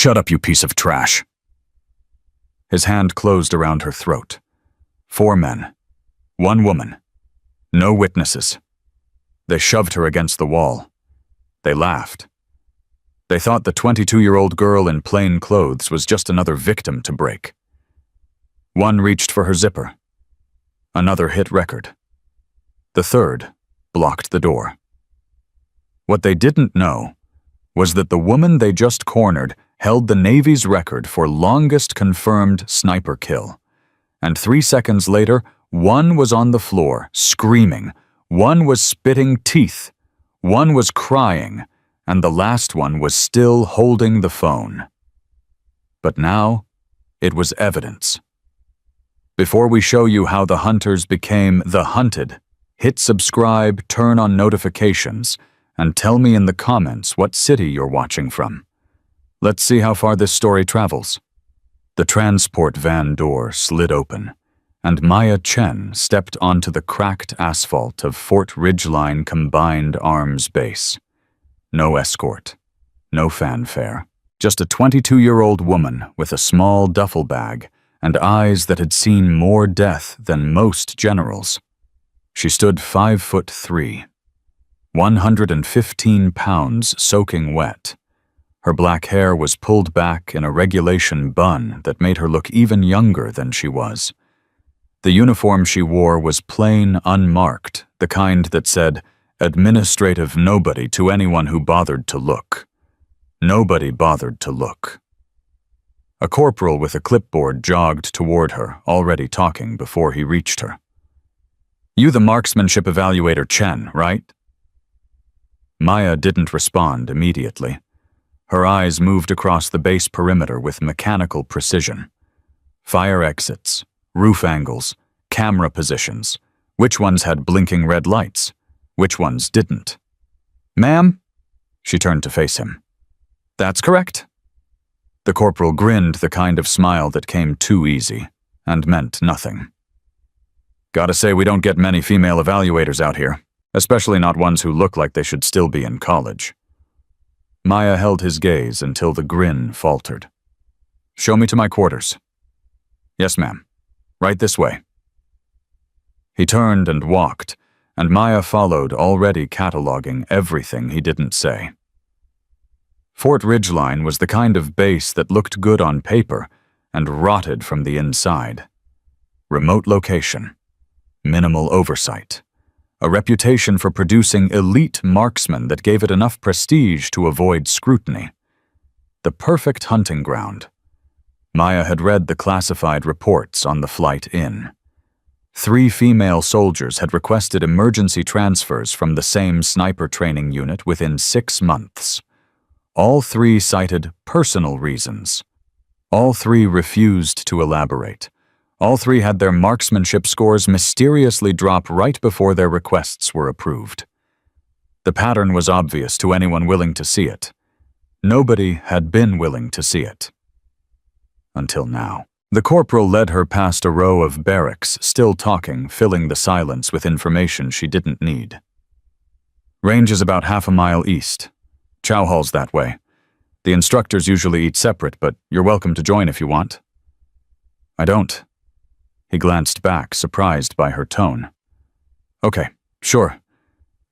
Shut up, you piece of trash. His hand closed around her throat. 4 men. 1 woman. No witnesses. They shoved her against the wall. They laughed. They thought the 22-year-old girl in plain clothes was just another victim to break. One reached for her zipper. Another hit record. The third blocked the door. What they didn't know was that the woman they just cornered held the Navy's record for longest confirmed sniper kill. And 3 seconds later, one was on the floor, screaming. One was spitting teeth. One was crying. And the last one was still holding the phone. But now, it was evidence. Before we show you how the hunters became the hunted, hit subscribe, turn on notifications, and tell me in the comments what city you're watching from. Let's see how far this story travels. The transport van door slid open, and Maya Chen stepped onto the cracked asphalt of Fort Ridgeline Combined Arms Base. No escort, no fanfare, just a 22-year-old woman with a small duffel bag and eyes that had seen more death than most generals. She stood 5'3", 115 pounds soaking wet. Her black hair was pulled back in a regulation bun that made her look even younger than she was. The uniform she wore was plain, unmarked, the kind that said, "Administrative nobody" to anyone who bothered to look. Nobody bothered to look. A corporal with a clipboard jogged toward her, already talking before he reached her. "You the marksmanship evaluator Chen, right?" Maya didn't respond immediately. Her eyes moved across the base perimeter with mechanical precision. Fire exits, roof angles, camera positions. Which ones had blinking red lights? Which ones didn't? "Ma'am?" She turned to face him. "That's correct." The corporal grinned, the kind of smile that came too easy and meant nothing. "Gotta say, we don't get many female evaluators out here, especially not ones who look like they should still be in college." Maya held his gaze until the grin faltered. "Show me to my quarters." "Yes, ma'am. Right this way." He turned and walked, and Maya followed, already cataloging everything he didn't say. Fort Ridgeline was the kind of base that looked good on paper and rotted from the inside. Remote location, minimal oversight, a reputation for producing elite marksmen that gave it enough prestige to avoid scrutiny. The perfect hunting ground. Maya had read the classified reports on the flight in. 3 female soldiers had requested emergency transfers from the same sniper training unit within 6 months. All 3 cited personal reasons. All 3 refused to elaborate. All 3 had their marksmanship scores mysteriously drop right before their requests were approved. The pattern was obvious to anyone willing to see it. Nobody had been willing to see it. Until now. The corporal led her past a row of barracks, still talking, filling the silence with information she didn't need. "Range is about half a mile east. Chow hall's that way. The instructors usually eat separate, but you're welcome to join if you want." "I don't." He glanced back, surprised by her tone. "Okay, sure.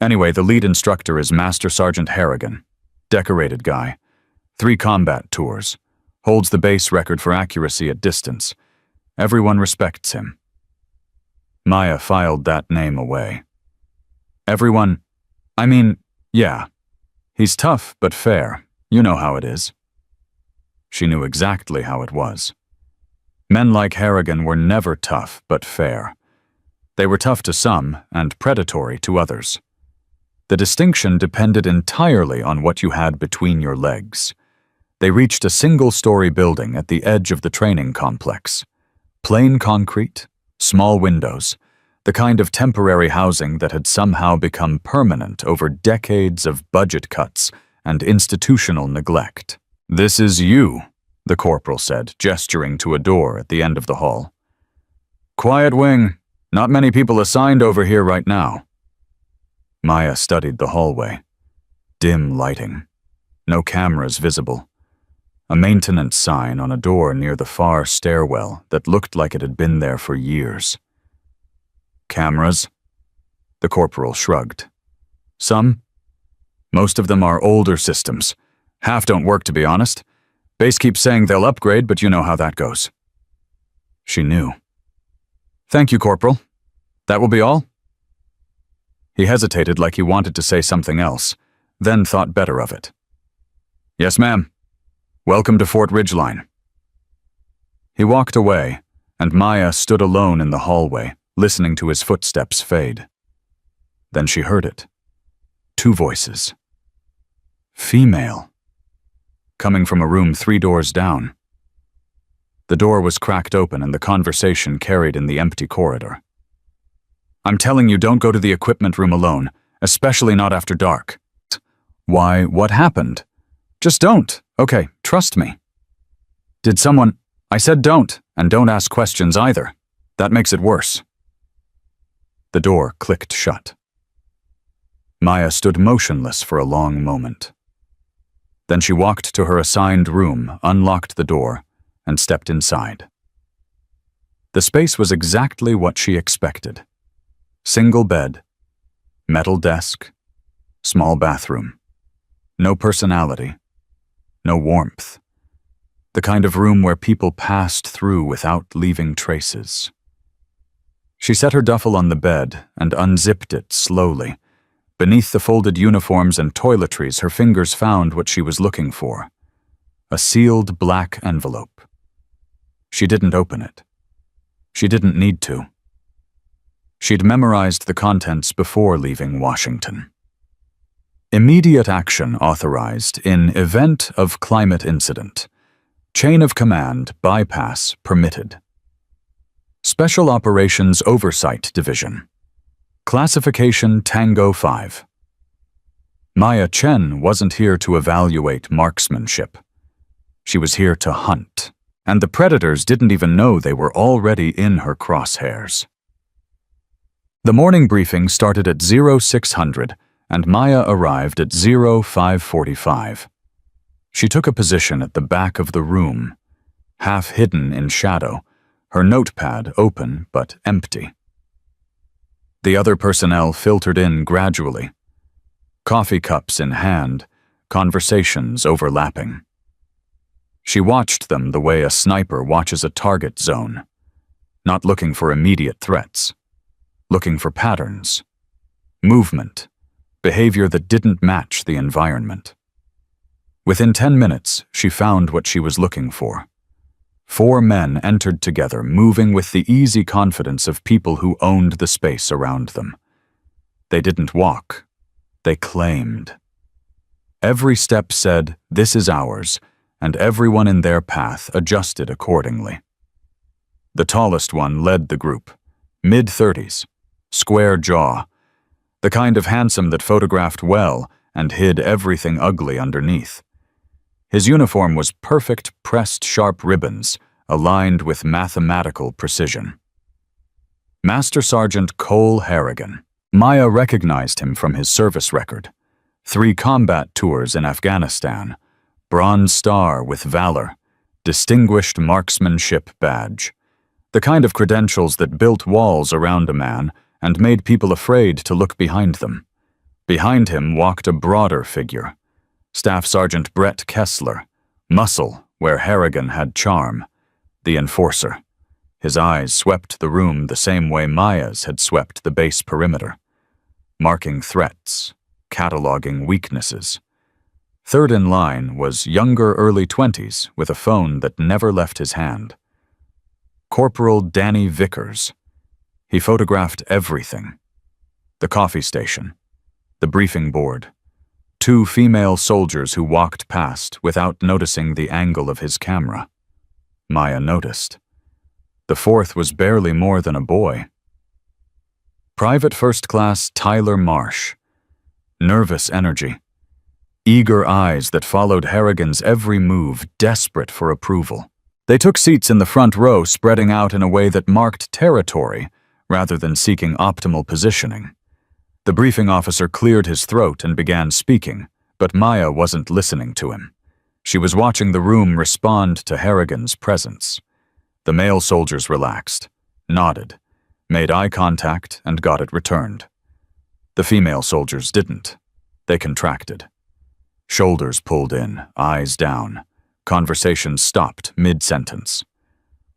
Anyway, the lead instructor is Master Sergeant Harrigan. Decorated guy. 3 combat tours. Holds the base record for accuracy at distance. Everyone respects him." Maya filed that name away. "Everyone? I mean, yeah. He's tough but fair. You know how it is." She knew exactly how it was. Men like Harrigan were never tough but fair. They were tough to some and predatory to others. The distinction depended entirely on what you had between your legs. They reached a single-story building at the edge of the training complex. Plain concrete, small windows, the kind of temporary housing that had somehow become permanent over decades of budget cuts and institutional neglect. "This is you," the corporal said, gesturing to a door at the end of the hall. "Quiet wing. Not many people assigned over here right now." Maya studied the hallway. Dim lighting. No cameras visible. a maintenance sign on a door near the far stairwell that looked like it had been there for years. Cameras? The corporal shrugged. Some? Most of them are older systems. Half don't work, to be honest. Base keeps saying they'll upgrade, but you know how that goes. She knew. Thank you, Corporal. That will be all? He hesitated like he wanted to say something else, then thought better of it. Yes, ma'am. Welcome to Fort Ridgeline. He walked away, and Maya stood alone in the hallway, listening to his footsteps fade. Then she heard it. 2 voices. Female. Coming from a room 3 doors down. The door was cracked open and the conversation carried in the empty corridor. I'm telling you, don't go to the equipment room alone, especially not after dark. Why, what happened? Just don't. Okay, trust me. Did someone... I said don't, and don't ask questions either. That makes it worse. The door clicked shut. Maya stood motionless for a long moment. Then she walked to her assigned room, unlocked the door, and stepped inside. The space was exactly what she expected. Single bed, metal desk, small bathroom. No personality, no warmth. The kind of room where people passed through without leaving traces. She set her duffel on the bed and unzipped it slowly. Beneath the folded uniforms and toiletries, her fingers found what she was looking for. A sealed black envelope. She didn't open it. She didn't need to. She'd memorized the contents before leaving Washington. Immediate action authorized in event of climate incident. Chain of command bypass permitted. Special Operations Oversight Division. Classification Tango 5. Maya Chen wasn't here to evaluate marksmanship. She was here to hunt, and the predators didn't even know they were already in her crosshairs. The morning briefing started at 0600, and Maya arrived at 0545. She took a position at the back of the room, half hidden in shadow, her notepad open but empty. The other personnel filtered in gradually, coffee cups in hand, conversations overlapping. She watched them the way a sniper watches a target zone, not looking for immediate threats, looking for patterns, movement, behavior that didn't match the environment. Within 10 minutes, she found what she was looking for. 4 men entered together, moving with the easy confidence of people who owned the space around them. They didn't walk. They claimed. Every step said, "This is ours," and everyone in their path adjusted accordingly. The tallest one led the group, mid-30s, square jaw, the kind of handsome that photographed well and hid everything ugly underneath. His uniform was perfect pressed sharp ribbons, aligned with mathematical precision. Master Sergeant Cole Harrigan. Maya recognized him from his service record. 3 combat tours in Afghanistan, Bronze Star with Valor, Distinguished Marksmanship Badge. The kind of credentials that built walls around a man and made people afraid to look behind them. Behind him walked a broader figure. Staff Sergeant Brett Kessler, muscle where Harrigan had charm, the enforcer. His eyes swept the room the same way Maya's had swept the base perimeter, marking threats, cataloging weaknesses. Third in line was younger early 20s with a phone that never left his hand. Corporal Danny Vickers. He photographed everything. The coffee station, the briefing board, 2 female soldiers who walked past without noticing the angle of his camera. Maya noticed. The 4th was barely more than a boy. Private First Class Tyler Marsh. Nervous energy. Eager eyes that followed Harrigan's every move, desperate for approval. They took seats in the front row, spreading out in a way that marked territory rather than seeking optimal positioning. The briefing officer cleared his throat and began speaking, but Maya wasn't listening to him. She was watching the room respond to Harrigan's presence. The male soldiers relaxed, nodded, made eye contact, and got it returned. The female soldiers didn't. They contracted. Shoulders pulled in, eyes down. Conversation stopped mid-sentence.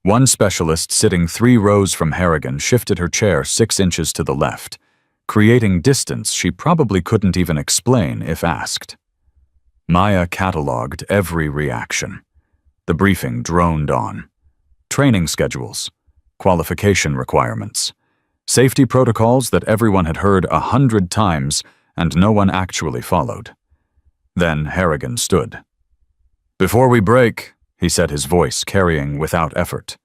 One specialist sitting 3 rows from Harrigan shifted her chair 6 inches to the left, creating distance she probably couldn't even explain if asked. Maya cataloged every reaction. The briefing droned on. Training schedules, qualification requirements, safety protocols that everyone had heard 100 times and no one actually followed. Then Harrigan stood. "Before we break," he said, his voice carrying without effort,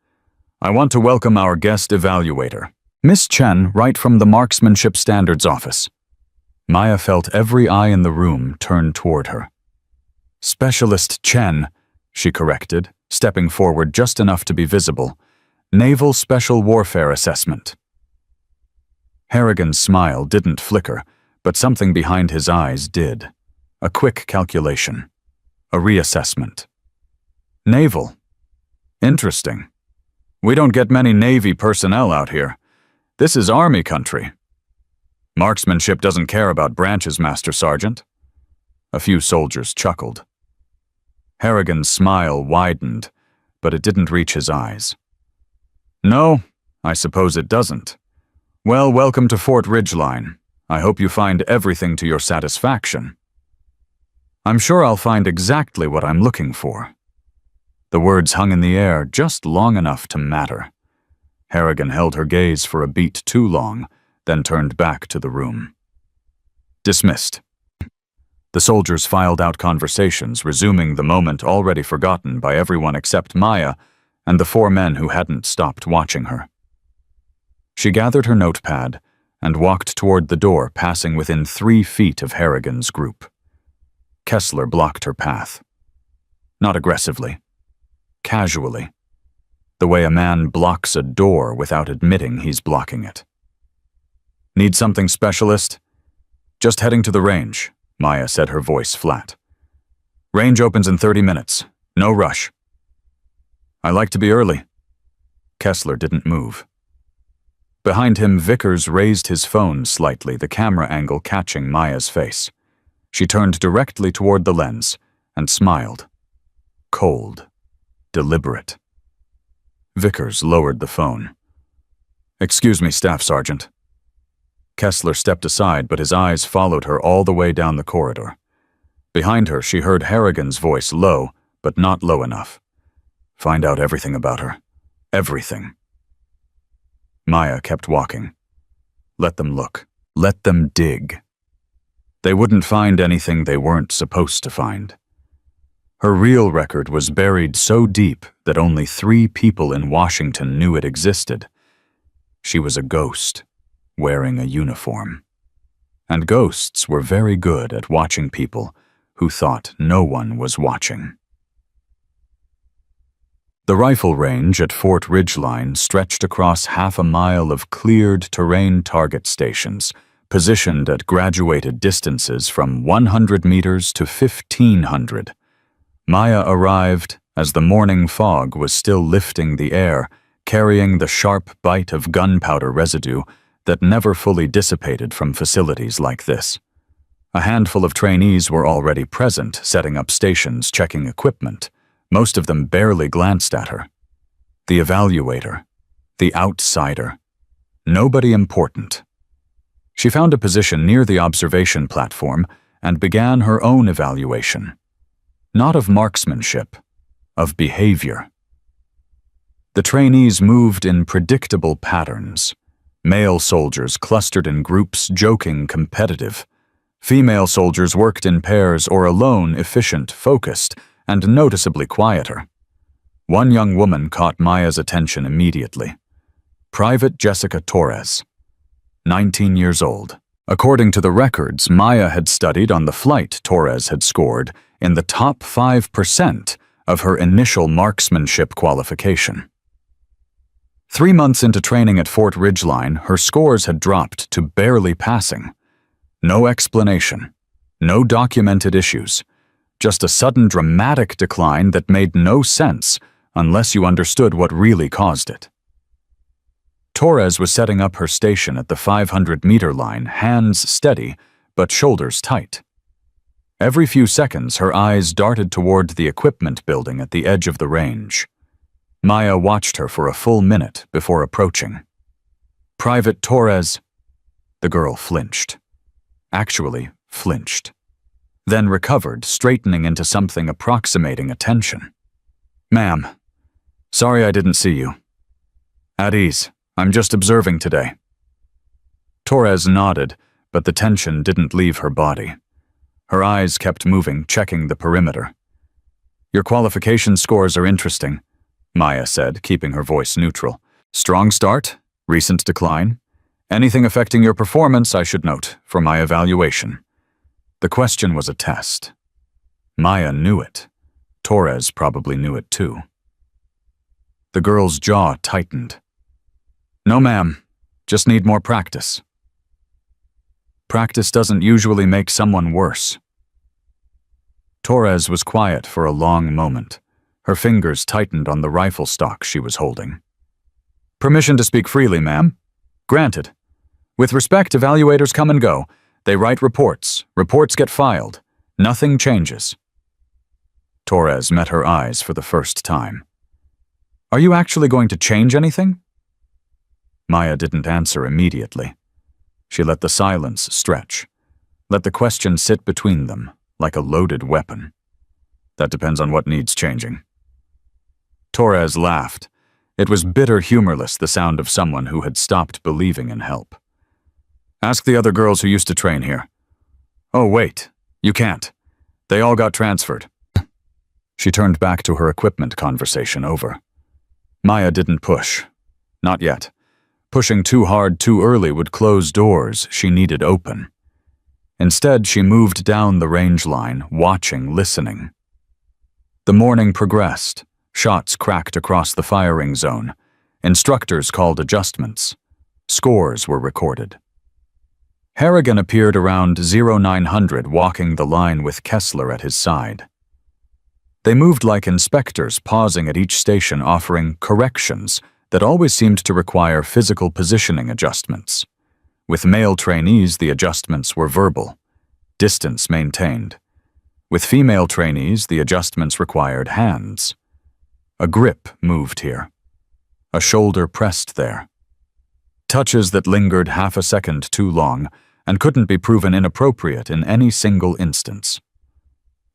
"I want to welcome our guest evaluator, Miss Chen, right from the Marksmanship Standards office." Maya felt every eye in the room turn toward her. "Specialist Chen," she corrected, stepping forward just enough to be visible. "Naval Special Warfare Assessment." Harrigan's smile didn't flicker, but something behind his eyes did. A quick calculation. A reassessment. Naval. Interesting. We don't get many Navy personnel out here. This is Army country. Marksmanship doesn't care about branches, Master Sergeant. A few soldiers chuckled. Harrigan's smile widened, but it didn't reach his eyes. "No, I suppose it doesn't. Well, welcome to Fort Ridgeline. I hope you find everything to your satisfaction." "I'm sure I'll find exactly what I'm looking for." The words hung in the air just long enough to matter. Harrigan held her gaze for a beat too long, then turned back to the room. Dismissed. The soldiers filed out conversations, resuming the moment already forgotten by everyone except Maya and the 4 men who hadn't stopped watching her. She gathered her notepad and walked toward the door, passing within 3 feet of Harrigan's group. Kessler blocked her path. Not aggressively. Casually. The way a man blocks a door without admitting he's blocking it. "Need something, specialist?" "Just heading to the range," Maya said, her voice flat. "Range opens in 30 minutes. No rush." "I like to be early." Kessler didn't move. Behind him, Vickers raised his phone slightly, the camera angle catching Maya's face. She turned directly toward the lens and smiled. Cold. Deliberate. Vickers lowered the phone. "Excuse me, Staff Sergeant." Kessler stepped aside, but his eyes followed her all the way down the corridor. Behind her, she heard Harrigan's voice, low, but not low enough. "Find out everything about her. Everything." Maya kept walking. Let them look. Let them dig. They wouldn't find anything they weren't supposed to find. Her real record was buried so deep that only 3 people in Washington knew it existed. She was a ghost, wearing a uniform. And ghosts were very good at watching people who thought no one was watching. The rifle range at Fort Ridgeline stretched across half a mile of cleared terrain target stations, positioned at graduated distances from 100 meters to 1,500. Maya arrived as the morning fog was still lifting the air, carrying the sharp bite of gunpowder residue that never fully dissipated from facilities like this. A handful of trainees were already present, setting up stations, checking equipment. Most of them barely glanced at her. The evaluator. The outsider. Nobody important. She found a position near the observation platform and began her own evaluation. Not of marksmanship, of behavior. The trainees moved in predictable patterns. Male soldiers clustered in groups, joking, competitive. Female soldiers worked in pairs or alone, efficient, focused, and noticeably quieter. One young woman caught Maya's attention immediately. Private Jessica Torres, 19 years old. According to the records Maya had studied on the flight, Torres had scored in the top 5% of her initial marksmanship qualification. 3 months into training at Fort Ridgeline, her scores had dropped to barely passing. No explanation. No documented issues. Just a sudden dramatic decline that made no sense unless you understood what really caused it. Torres was setting up her station at the 500-meter line, hands steady, but shoulders tight. Every few seconds, her eyes darted toward the equipment building at the edge of the range. Maya watched her for a full minute before approaching. "Private Torres." The girl flinched. Actually, flinched. Then recovered, straightening into something approximating attention. "Ma'am, sorry I didn't see you." "At ease. I'm just observing today." Torres nodded, but the tension didn't leave her body. Her eyes kept moving, checking the perimeter. "Your qualification scores are interesting," Maya said, keeping her voice neutral. "Strong start, recent decline. Anything affecting your performance, I should note, for my evaluation." The question was a test. Maya knew it. Torres probably knew it too. The girl's jaw tightened. "No, ma'am. Just need more practice." Practice doesn't usually make someone worse. Torres was quiet for a long moment. Her fingers tightened on the rifle stock she was holding. "Permission to speak freely, ma'am?" "Granted. With respect, evaluators come and go. They write reports. Reports get filed. Nothing changes." Torres met her eyes for the first time. "Are you actually going to change anything?" Maya didn't answer immediately. She let the silence stretch, let the question sit between them like a loaded weapon. "That depends on what needs changing." Torres laughed. It was bitter humorless, the sound of someone who had stopped believing in help. "Ask the other girls who used to train here." "Oh, wait. You can't. They all got transferred." She turned back to her equipment conversation over. Maya didn't push. Not yet. Pushing too hard too early would close doors she needed open. Instead, she moved down the range line, watching, listening. The morning progressed. Shots cracked across the firing zone. Instructors called adjustments. Scores were recorded. Harrigan appeared around 0900, walking the line with Kessler at his side. They moved like inspectors, pausing at each station, offering corrections that always seemed to require physical positioning adjustments. With male trainees, the adjustments were verbal, distance maintained. With female trainees, the adjustments required hands. A grip moved here. A shoulder pressed there. Touches that lingered half a second too long and couldn't be proven inappropriate in any single instance.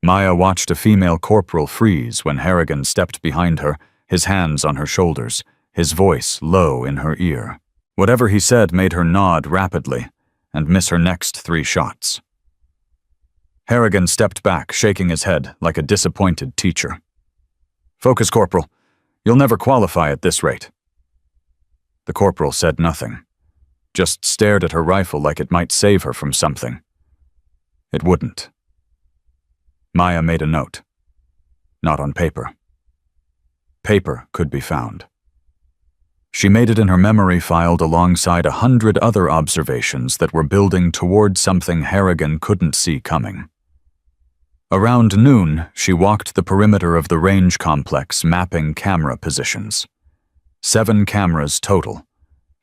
Maya watched a female corporal freeze when Harrigan stepped behind her, his hands on her shoulders, his voice low in her ear. Whatever he said made her nod rapidly and miss her next 3 shots. Harrigan stepped back, shaking his head like a disappointed teacher. "Focus, Corporal. You'll never qualify at this rate." The corporal said nothing, just stared at her rifle like it might save her from something. It wouldn't. Maya made a note. Not on paper. Paper could be found. She made it in her memory, filed alongside 100 other observations that were building toward something Harrigan couldn't see coming. Around noon, she walked the perimeter of the range complex, mapping camera positions. 7 cameras total.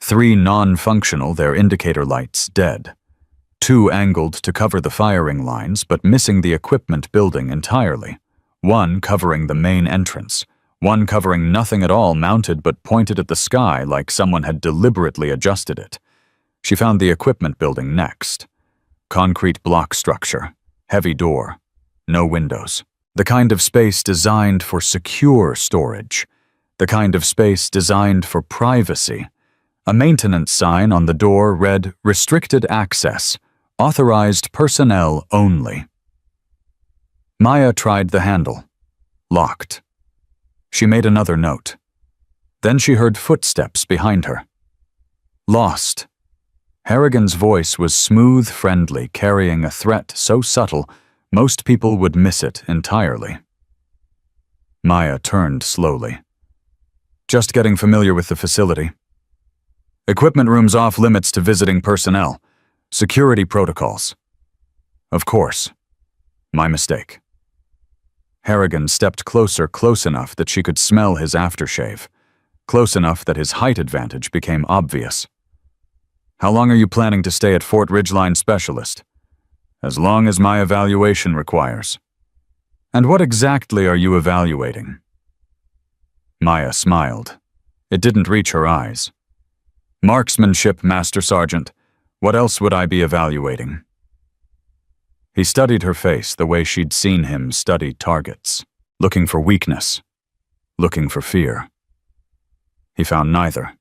3 non-functional, their indicator lights dead. 2 angled to cover the firing lines, but missing the equipment building entirely. 1 covering the main entrance. 1 covering nothing at all, mounted but pointed at the sky like someone had deliberately adjusted it. She found the equipment building next. Concrete block structure. Heavy door. No windows. The kind of space designed for secure storage. The kind of space designed for privacy. A maintenance sign on the door read, "Restricted access. Authorized personnel only." Maya tried the handle. Locked. She made another note. Then she heard footsteps behind her. Lost. Harrigan's voice was smooth, friendly, carrying a threat so subtle most people would miss it entirely. Maya turned slowly. "Just getting familiar with the facility. Equipment rooms off limits to visiting personnel. Security protocols." "Of course. My mistake." Harrigan stepped closer, close enough that she could smell his aftershave, close enough that his height advantage became obvious. "How long are you planning to stay at Fort Ridgeline Specialist?" "As long as my evaluation requires." "And what exactly are you evaluating?" Maya smiled. It didn't reach her eyes. "Marksmanship, Master Sergeant. What else would I be evaluating?" He studied her face the way she'd seen him study targets, looking for weakness, looking for fear. He found neither.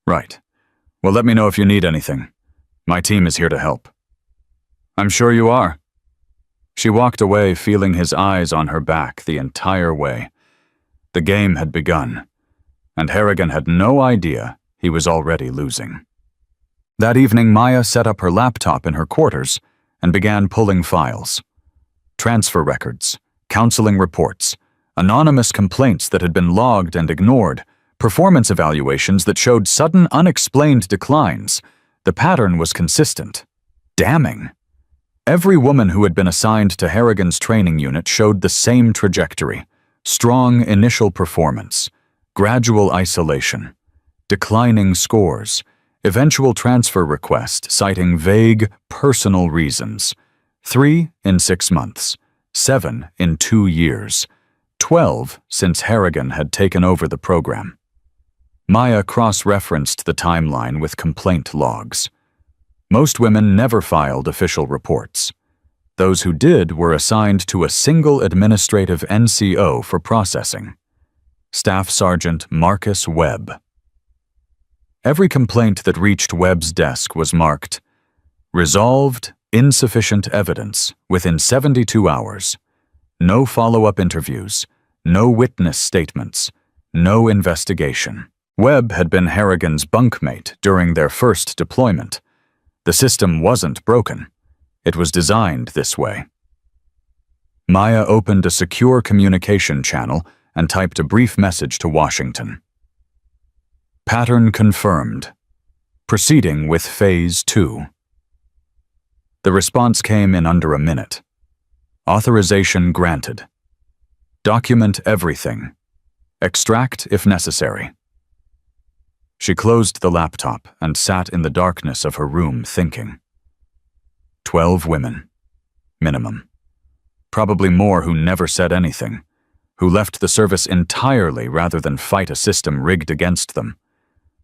"Right. Well, let me know if you need anything. My team is here to help." "I'm sure you are." She walked away, feeling his eyes on her back the entire way. The game had begun, and Harrigan had no idea he was already losing. That evening, Maya set up her laptop in her quarters and began pulling files. Transfer records, counseling reports, anonymous complaints that had been logged and ignored, performance evaluations that showed sudden, unexplained declines. The pattern was consistent. Damning. Every woman who had been assigned to Harrigan's training unit showed the same trajectory: strong initial performance, gradual isolation, declining scores, eventual transfer request citing vague, personal reasons. 3 in 6 months, 7 in 2 years, 12 since Harrigan had taken over the program. Maya cross-referenced the timeline with complaint logs. Most women never filed official reports. Those who did were assigned to a single administrative NCO for processing: Staff Sergeant Marcus Webb. Every complaint that reached Webb's desk was marked "Resolved, insufficient evidence within 72 hours. No follow-up interviews, no witness statements, no investigation." Webb had been Harrigan's bunkmate during their first deployment. The system wasn't broken. It was designed this way. Maya opened a secure communication channel and typed a brief message to Washington. "Pattern confirmed. Proceeding with Phase 2. The response came in under a minute. Authorization granted. Document everything. Extract if necessary. She closed the laptop and sat in the darkness of her room thinking. 12 women. Minimum. Probably more who never said anything, who left the service entirely rather than fight a system rigged against them.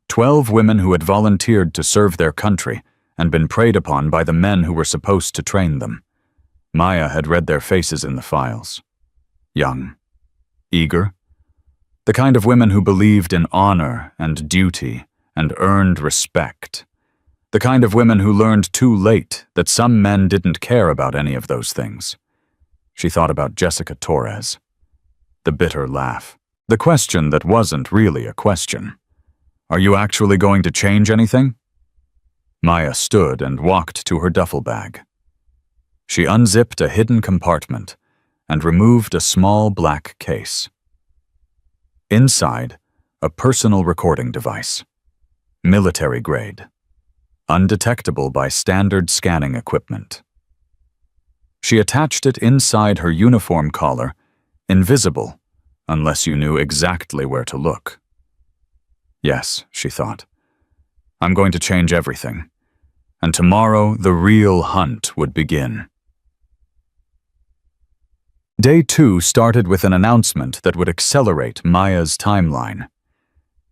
12 women who had volunteered to serve their country and been preyed upon by the men who were supposed to train them. Maya had read their faces in the files. Young. Eager. The kind of women who believed in honor and duty and earned respect. The kind of women who learned too late that some men didn't care about any of those things. She thought about Jessica Torres. The bitter laugh. The question that wasn't really a question. "Are you actually going to change anything?" Maya stood and walked to her duffel bag. She unzipped a hidden compartment and removed a small black case. Inside, a personal recording device. Military grade. Undetectable by standard scanning equipment. She attached it inside her uniform collar, invisible, unless you knew exactly where to look. Yes, she thought. I'm going to change everything. And tomorrow the real hunt would begin. Day 2 started with an announcement that would accelerate Maya's timeline.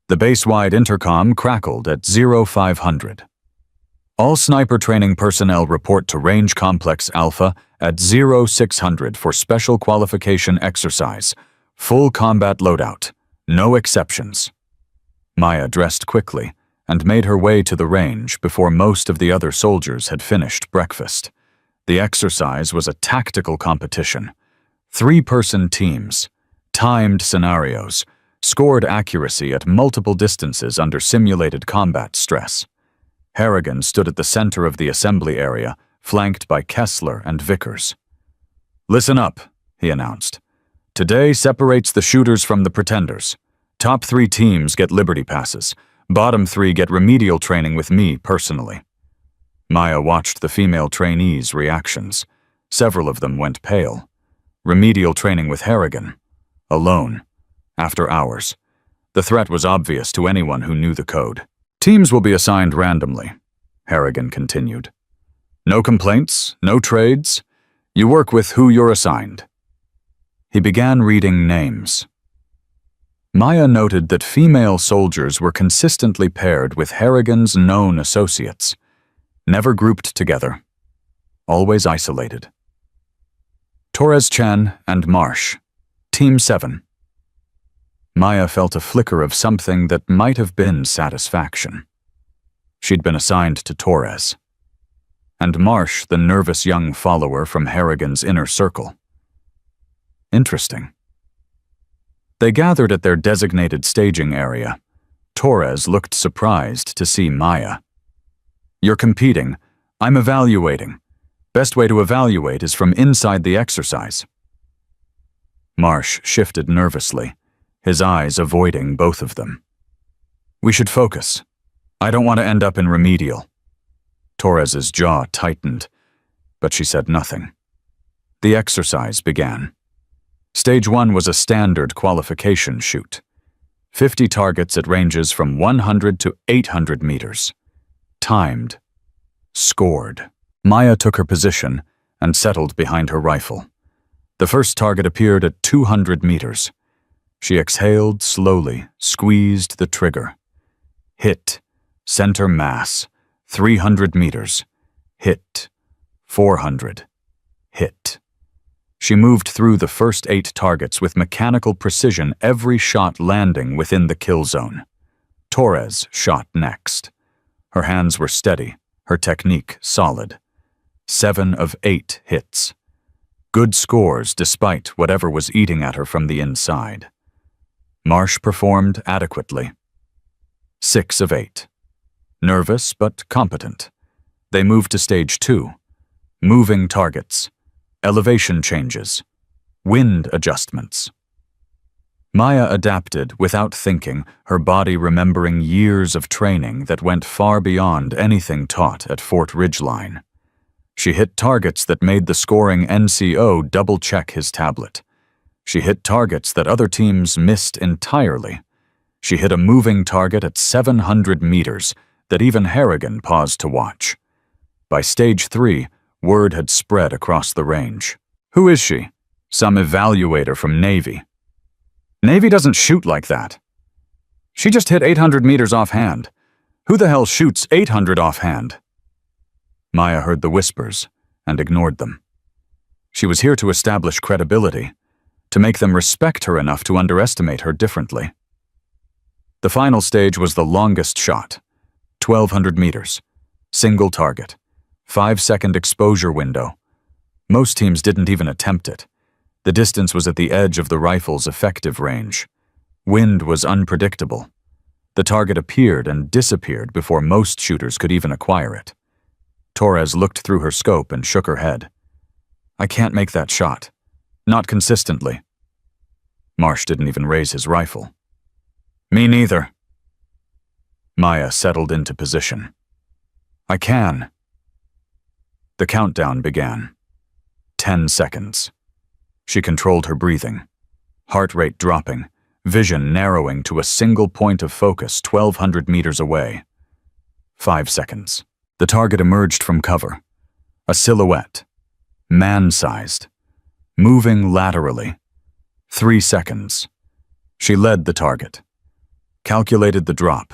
The base-wide intercom crackled at 0500. All sniper training personnel report to Range Complex Alpha at 0600 for special qualification exercise. Full combat loadout. No exceptions. Maya dressed quickly and made her way to the range before most of the other soldiers had finished breakfast. The exercise was a tactical competition. 3-person teams, timed scenarios, scored accuracy at multiple distances under simulated combat stress. Harrigan stood at the center of the assembly area, flanked by Kessler and Vickers. "Listen up," he announced. "Today separates the shooters from the pretenders. Top 3 teams get Liberty passes. Bottom 3 get remedial training with me personally." Maya watched the female trainees' reactions. Several of them went pale. remedial training with Harrigan. Alone. After hours. The threat was obvious to anyone who knew the code. Teams will be assigned randomly, Harrigan continued. No complaints, no trades. You work with who you're assigned. He began reading names. Maya noted that female soldiers were consistently paired with Harrigan's known associates, never grouped together, always isolated. Torres Chen and Marsh, Team 7. Maya felt a flicker of something that might have been satisfaction. She'd been assigned to Torres. And Marsh, the nervous young follower from Harrigan's inner circle. Interesting. They gathered at their designated staging area. Torres looked surprised to see Maya. You're competing. I'm evaluating. Best way to evaluate is from inside the exercise. Marsh shifted nervously, his eyes avoiding both of them. We should focus. I don't want to end up in remedial. Torres's jaw tightened, but she said nothing. The exercise began. Stage 1 was a standard qualification shoot. 50 targets at ranges from 100 to 800 meters. Timed. Scored. Maya took her position and settled behind her rifle. The first target appeared at 200 meters. She exhaled slowly, squeezed the trigger. Hit. Center mass. 300 meters. Hit. 400. Hit. She moved through the first 8 targets with mechanical precision, every shot landing within the kill zone. Torres shot next. Her hands were steady, her technique solid. 7 of 8 hits. Good scores despite whatever was eating at her from the inside. Marsh performed adequately. 6 of 8. Nervous but competent. They moved to stage 2. Moving targets. Elevation changes. Wind adjustments. Maya adapted without thinking, her body remembering years of training that went far beyond anything taught at Fort Ridgeline. She hit targets that made the scoring NCO double-check his tablet. She hit targets that other teams missed entirely. She hit a moving target at 700 meters that even Harrigan paused to watch. By stage 3, word had spread across the range. Who is she? Some evaluator from Navy. Navy doesn't shoot like that. She just hit 800 meters offhand. Who the hell shoots 800 offhand? Maya heard the whispers and ignored them. She was here to establish credibility, to make them respect her enough to underestimate her differently. The final stage was the longest shot, 1,200 meters, single target, 5-second exposure window. Most teams didn't even attempt it. The distance was at the edge of the rifle's effective range. Wind was unpredictable. The target appeared and disappeared before most shooters could even acquire it. Torres looked through her scope and shook her head. I can't make that shot. Not consistently. Marsh didn't even raise his rifle. Me neither. Maya settled into position. I can. The countdown began. 10 seconds. She controlled her breathing. Heart rate dropping, vision narrowing to a single point of focus 1,200 meters away. 5 seconds. The target emerged from cover. A silhouette. Man-sized. Moving laterally. 3 seconds. She led the target. Calculated the drop.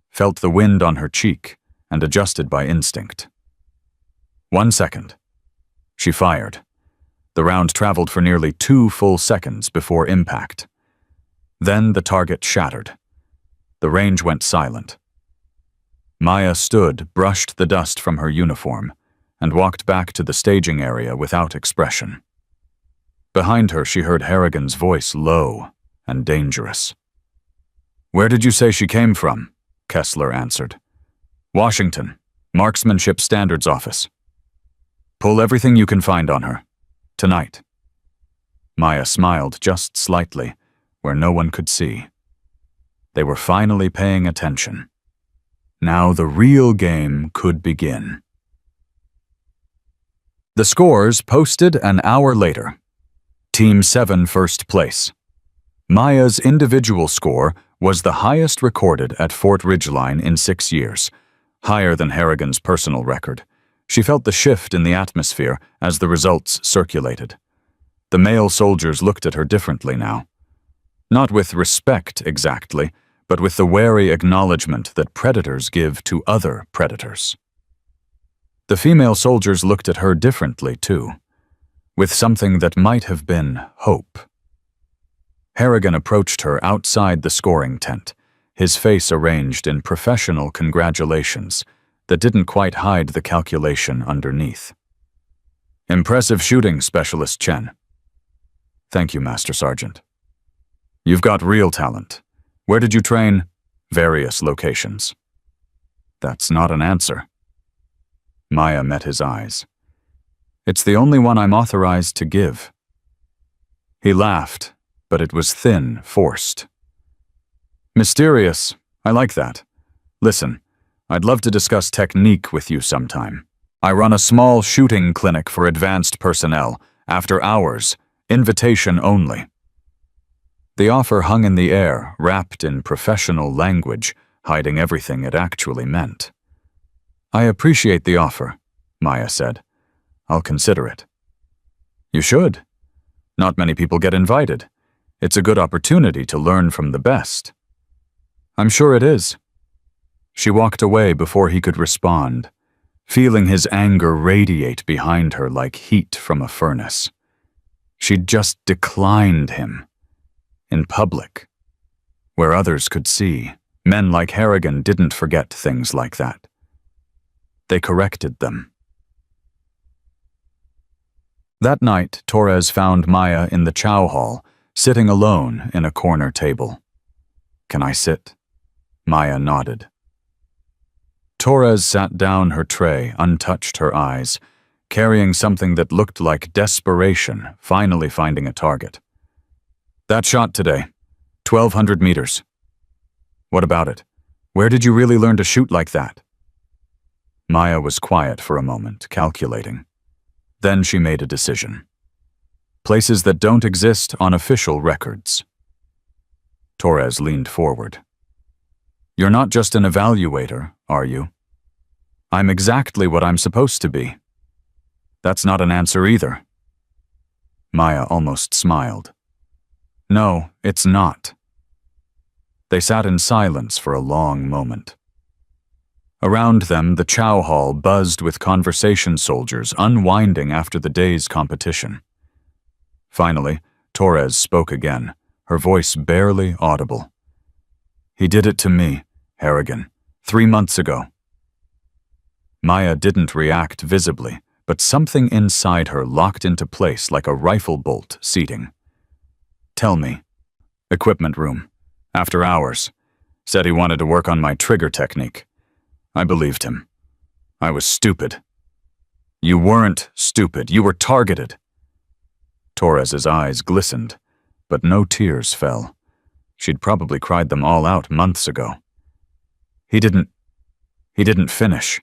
Felt the wind on her cheek and adjusted by instinct. 1 second. She fired. The round traveled for nearly 2 full seconds before impact. Then the target shattered. The range went silent. Maya stood, brushed the dust from her uniform, and walked back to the staging area without expression. Behind her, she heard Harrigan's voice low and dangerous. Where did you say she came from? Kessler answered. Washington, Marksmanship Standards Office. Pull everything you can find on her. Tonight. Maya smiled just slightly, where no one could see. They were finally paying attention. Now the real game could begin. The scores posted an hour later. Team 7 first place. Maya's individual score was the highest recorded at Fort Ridgeline in 6 years, higher than Harrigan's personal record. She felt the shift in the atmosphere as the results circulated. The male soldiers looked at her differently now. Not with respect exactly, but with the wary acknowledgement that predators give to other predators. The female soldiers looked at her differently too, with something that might have been hope. Harrigan approached her outside the scoring tent, his face arranged in professional congratulations that didn't quite hide the calculation underneath. "Impressive shooting, Specialist Chen." "Thank you, Master Sergeant." "You've got real talent. Where did you train?" "Various locations." "That's not an answer." Maya met his eyes. "It's the only one I'm authorized to give." He laughed, but it was thin, forced. "Mysterious. I like that. Listen, I'd love to discuss technique with you sometime. I run a small shooting clinic for advanced personnel, after hours, invitation only." The offer hung in the air, wrapped in professional language, hiding everything it actually meant. "I appreciate the offer," Maya said. "I'll consider it." "You should. Not many people get invited. It's a good opportunity to learn from the best." "I'm sure it is." She walked away before he could respond, feeling his anger radiate behind her like heat from a furnace. She'd just declined him. In public, where others could see. Men like Harrigan didn't forget things like that. They corrected them. That night, Torres found Maya in the chow hall, sitting alone in a corner table. "Can I sit?" Maya nodded. Torres sat down her tray, untouched her eyes, carrying something that looked like desperation, finally finding a target. "That shot today, 1,200 meters. "What about it? Where did you really learn to shoot like that?" Maya was quiet for a moment, calculating. Then she made a decision. "Places that don't exist on official records." Torres leaned forward. "You're not just an evaluator, are you?" "I'm exactly what I'm supposed to be." "That's not an answer either." Maya almost smiled. "No, it's not." They sat in silence for a long moment. Around them, the chow hall buzzed with conversation soldiers unwinding after the day's competition. Finally, Torres spoke again, her voice barely audible. "He did it to me, Harrigan, 3 months ago." Maya didn't react visibly, but something inside her locked into place like a rifle bolt seating. "Tell me." "Equipment room. After hours. Said he wanted to work on my trigger technique. I believed him. I was stupid." "You weren't stupid. You were targeted." Torres's eyes glistened, but no tears fell. She'd probably cried them all out months ago. He didn't finish.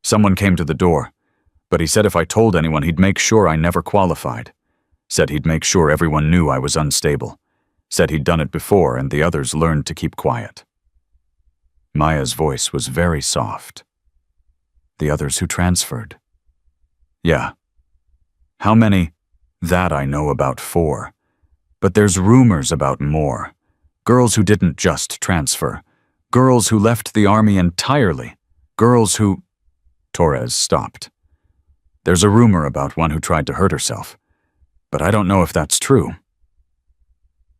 Someone came to the door, but he said if I told anyone he'd make sure I never qualified. Said he'd make sure everyone knew I was unstable. Said he'd done it before and the others learned to keep quiet." Maya's voice was very soft. "The others who transferred?" "Yeah." "How many?" "That I know about 4. But there's rumors about more. Girls who didn't just transfer. Girls who left the army entirely. Girls who—" Torres stopped. "There's a rumor about one who tried to hurt herself. But I don't know if that's true."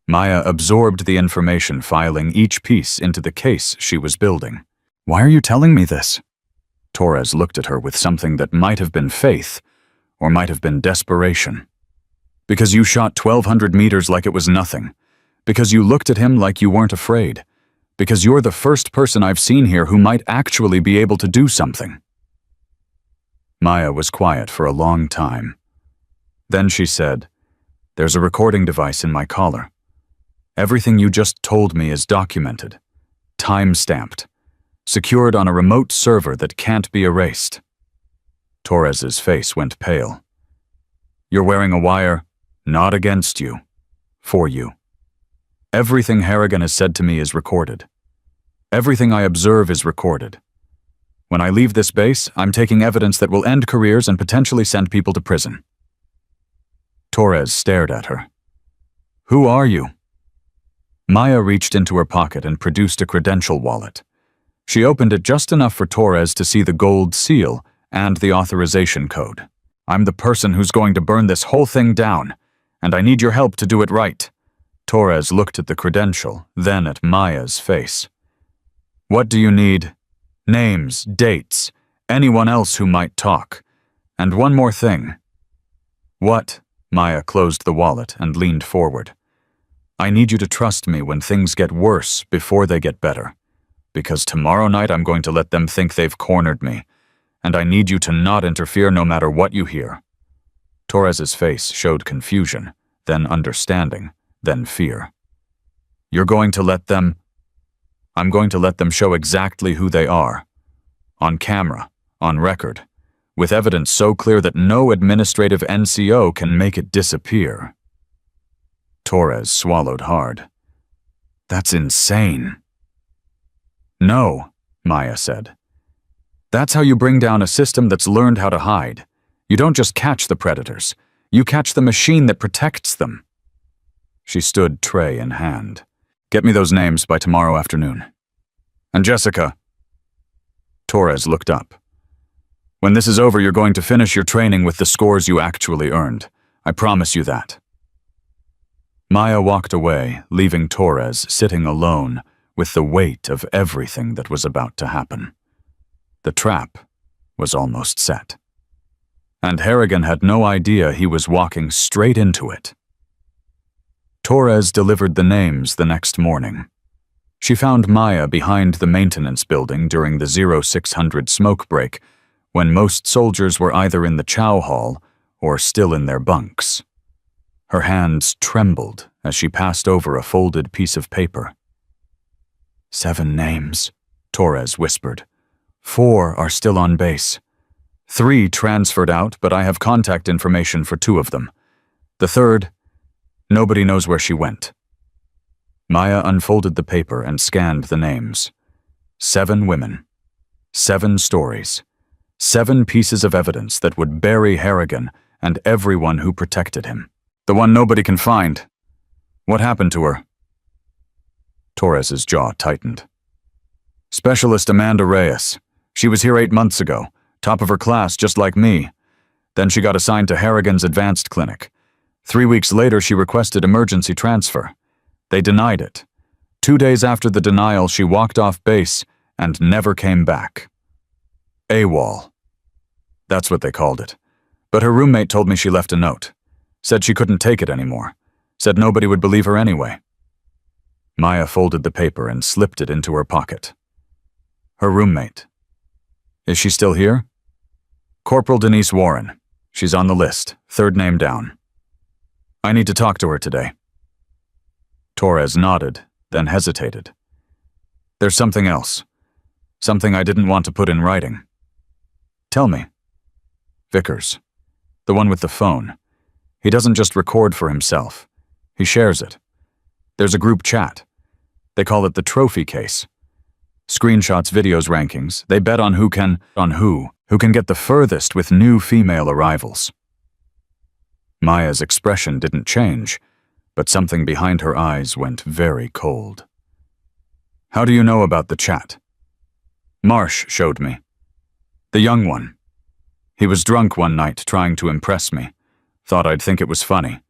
Maya absorbed the information, filing each piece into the case she was building. "Why are you telling me this?" Torres looked at her with something that might have been faith, or might have been desperation. "Because you shot 1,200 meters like it was nothing. Because you looked at him like you weren't afraid. Because you're the first person I've seen here who might actually be able to do something." Maya was quiet for a long time. Then she said, "There's a recording device in my collar. Everything you just told me is documented, time-stamped, secured on a remote server that can't be erased." Torres's face went pale. "You're wearing a wire?" Not against you. For you. Everything Harrigan has said to me is recorded. Everything I observe is recorded. When I leave this base, I'm taking evidence that will end careers and potentially send people to prison. Torres stared at her. Who are you? Maya reached into her pocket and produced a credential wallet. She opened it just enough for Torres to see the gold seal and the authorization code. I'm the person who's going to burn this whole thing down, and I need your help to do it right. Torres looked at the credential, then at Maya's face. What do you need? Names, dates, anyone else who might talk. And one more thing. What? Maya closed the wallet and leaned forward. I need you to trust me when things get worse before they get better. Because tomorrow night I'm going to let them think they've cornered me, and I need you to not interfere no matter what you hear. Torres's face showed confusion, then understanding, then fear. You're going to let them... I'm going to let them show exactly who they are. On camera, on record, with evidence so clear that no administrative NCO can make it disappear. Torres swallowed hard. That's insane. No, Maya said. That's how you bring down a system that's learned how to hide. You don't just catch the predators. You catch the machine that protects them. She stood tray in hand. Get me those names by tomorrow afternoon. And Jessica. Torres looked up. When this is over, you're going to finish your training with the scores you actually earned. I promise you that. Maya walked away, leaving Torres sitting alone with the weight of everything that was about to happen. The trap was almost set. And Harrigan had no idea he was walking straight into it. Torres delivered the names the next morning. She found Maya behind the maintenance building during the 0600 smoke break, when most soldiers were either in the chow hall or still in their bunks. Her hands trembled as she passed over a folded piece of paper. 7 names, Torres whispered. 4 are still on base. 3 transferred out, but I have contact information for 2 of them. The third, nobody knows where she went. Maya unfolded the paper and scanned the names. 7 women. 7 stories. 7 pieces of evidence that would bury Harrigan and everyone who protected him. The one nobody can find. What happened to her? Torres's jaw tightened. Specialist Amanda Reyes. She was here 8 months ago, top of her class just like me. Then she got assigned to Harrigan's advanced clinic. 3 weeks later, she requested emergency transfer. They denied it. 2 days after the denial, she walked off base and never came back. AWOL. That's what they called it. But her roommate told me she left a note. Said she couldn't take it anymore. Said nobody would believe her anyway. Maya folded the paper and slipped it into her pocket. Her roommate. Is she still here? Corporal Denise Warren. She's on the list, 3rd name down. I need to talk to her today. Torres nodded, then hesitated. There's something else. Something I didn't want to put in writing. Tell me. Vickers. The one with the phone. He doesn't just record for himself. He shares it. There's a group chat. They call it the trophy case. Screenshots, videos, rankings. They bet on who can get the furthest with new female arrivals. Maya's expression didn't change, but something behind her eyes went very cold. How do you know about the chat? Marsh showed me. The young one. He was drunk one night trying to impress me. Thought I'd think it was funny.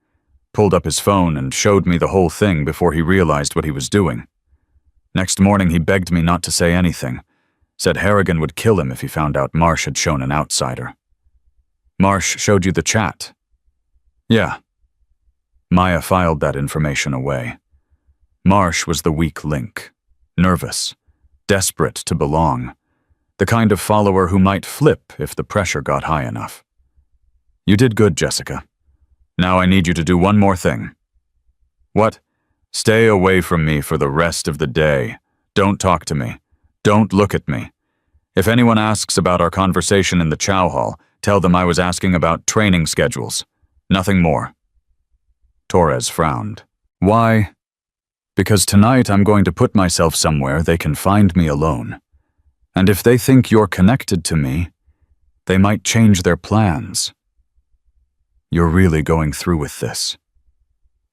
Pulled up his phone and showed me the whole thing before he realized what he was doing. Next morning he begged me not to say anything. Said Harrigan would kill him if he found out Marsh had shown an outsider. Marsh showed you the chat? Yeah. Maya filed that information away. Marsh was the weak link. Nervous. Desperate to belong. The kind of follower who might flip if the pressure got high enough. You did good, Jessica. Now I need you to do one more thing. What? Stay away from me for the rest of the day. Don't talk to me. Don't look at me. If anyone asks about our conversation in the chow hall, tell them I was asking about training schedules. Nothing more. Torres frowned. Why? Because tonight I'm going to put myself somewhere they can find me alone. And if they think you're connected to me, they might change their plans. You're really going through with this.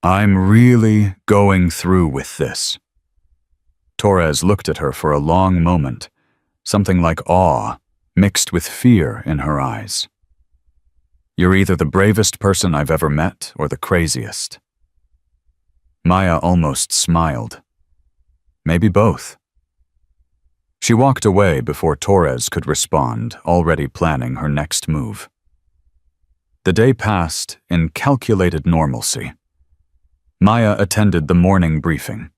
I'm really going through with this. Torres looked at her for a long moment, something like awe mixed with fear in her eyes. You're either the bravest person I've ever met or the craziest. Maya almost smiled. Maybe both. She walked away before Torres could respond, already planning her next move. The day passed in calculated normalcy. Maya attended the morning briefing.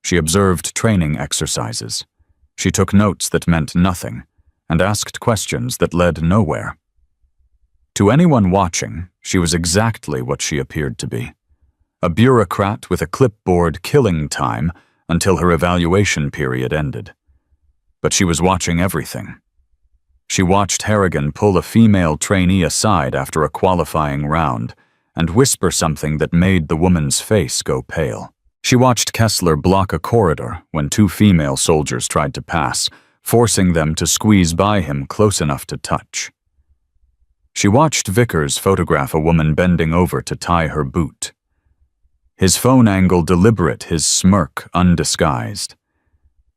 She observed training exercises. She took notes that meant nothing and asked questions that led nowhere. To anyone watching, she was exactly what she appeared to be. A bureaucrat with a clipboard killing time until her evaluation period ended. But she was watching everything. She watched Harrigan pull a female trainee aside after a qualifying round and whisper something that made the woman's face go pale. She watched Kessler block a corridor when two female soldiers tried to pass, forcing them to squeeze by him close enough to touch. She watched Vickers photograph a woman bending over to tie her boot. His phone angle deliberate, his smirk undisguised.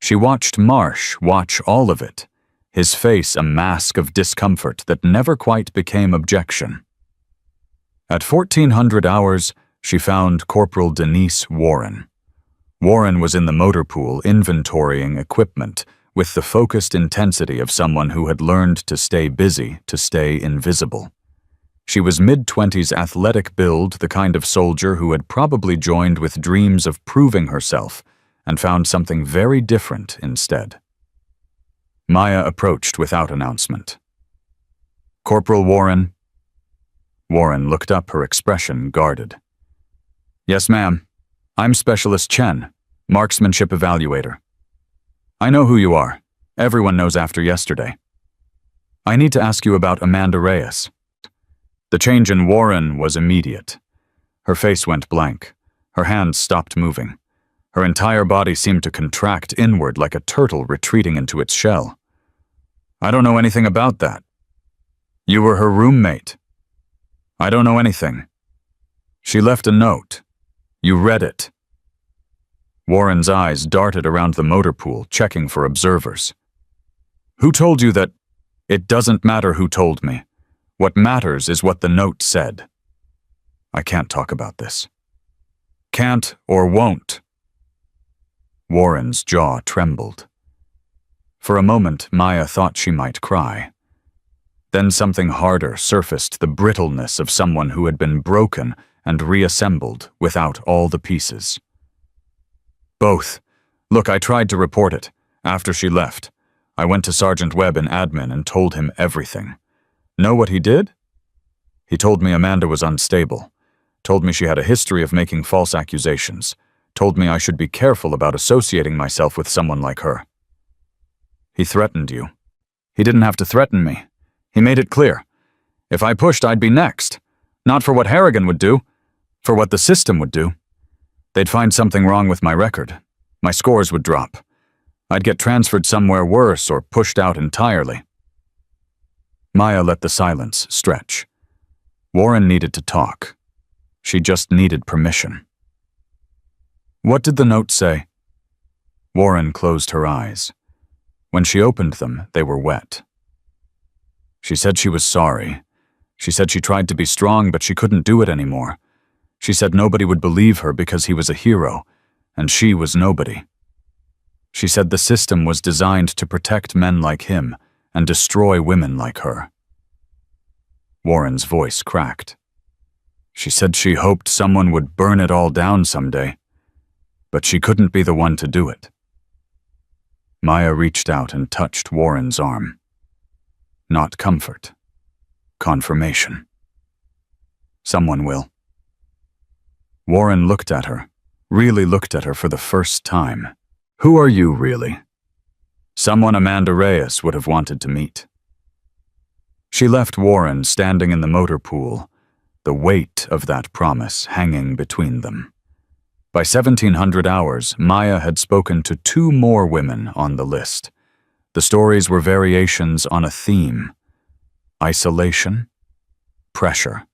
She watched Marsh watch all of it, his face a mask of discomfort that never quite became objection. At 1400 hours, she found Corporal Denise Warren. Warren was in the motor pool inventorying equipment with the focused intensity of someone who had learned to stay busy, to stay invisible. She was mid-20s athletic build, the kind of soldier who had probably joined with dreams of proving herself and found something very different instead. Maya approached without announcement. Corporal Warren. Warren looked up, her expression guarded. Yes, ma'am. I'm Specialist Chen, marksmanship evaluator. I know who you are. Everyone knows after yesterday. I need to ask you about Amanda Reyes. The change in Warren was immediate. Her face went blank. Her hands stopped moving. Her entire body seemed to contract inward like a turtle retreating into its shell. I don't know anything about that. You were her roommate. I don't know anything. She left a note. You read it. Warren's eyes darted around the motor pool, checking for observers. Who told you that? It doesn't matter who told me. What matters is what the note said. I can't talk about this. Can't or won't. Warren's jaw trembled. For a moment, Maya thought she might cry. Then something harder surfaced, the brittleness of someone who had been broken and reassembled without all the pieces. Both. Look, I tried to report it. After she left, I went to Sergeant Webb in admin and told him everything. Know what he did? He told me Amanda was unstable. Told me she had a history of making false accusations. Told me I should be careful about associating myself with someone like her. He threatened you. He didn't have to threaten me. He made it clear. If I pushed, I'd be next. Not for what Harrigan would do, for what the system would do. They'd find something wrong with my record. My scores would drop. I'd get transferred somewhere worse or pushed out entirely. Maya let the silence stretch. Warren needed to talk. She just needed permission. What did the note say? Warren closed her eyes. When she opened them, they were wet. She said she was sorry. She said she tried to be strong, but she couldn't do it anymore. She said nobody would believe her because he was a hero, and she was nobody. She said the system was designed to protect men like him and destroy women like her. Warren's voice cracked. She said she hoped someone would burn it all down someday, but she couldn't be the one to do it. Maya reached out and touched Warren's arm. Not comfort. Confirmation. Someone will. Warren looked at her, really looked at her for the first time. Who are you, really? Someone Amanda Reyes would have wanted to meet. She left Warren standing in the motor pool, the weight of that promise hanging between them. By 1700 hours, Maya had spoken to 2 more women on the list. The stories were variations on a theme: isolation, pressure,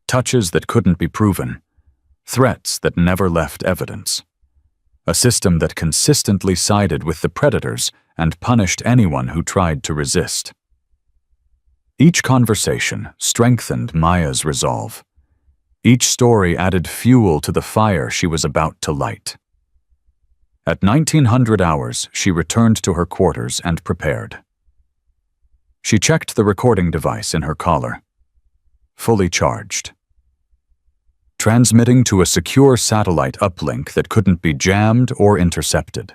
touches that couldn't be proven, threats that never left evidence. A system that consistently sided with the predators and punished anyone who tried to resist. Each conversation strengthened Maya's resolve. Each story added fuel to the fire she was about to light. At 1900 hours, she returned to her quarters and prepared. She checked the recording device in her collar. Fully charged. Transmitting to a secure satellite uplink that couldn't be jammed or intercepted.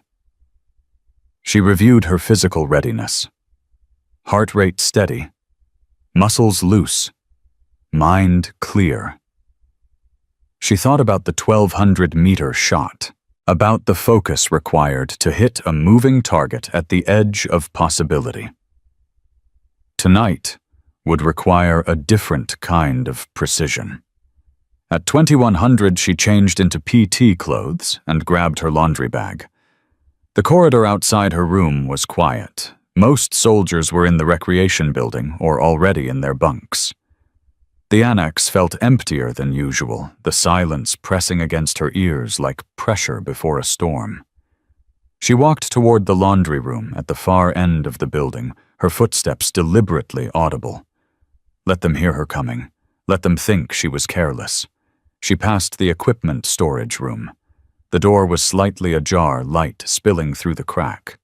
She reviewed her physical readiness. Heart rate steady. Muscles loose. Mind clear. She thought about the 1,200-meter shot, about the focus required to hit a moving target at the edge of possibility. Tonight would require a different kind of precision. At 2100, she changed into PT clothes and grabbed her laundry bag. The corridor outside her room was quiet. Most soldiers were in the recreation building or already in their bunks. The annex felt emptier than usual, the silence pressing against her ears like pressure before a storm. She walked toward the laundry room at the far end of the building, her footsteps deliberately audible. Let them hear her coming. Let them think she was careless. She passed the equipment storage room. The door was slightly ajar, light spilling through the crack.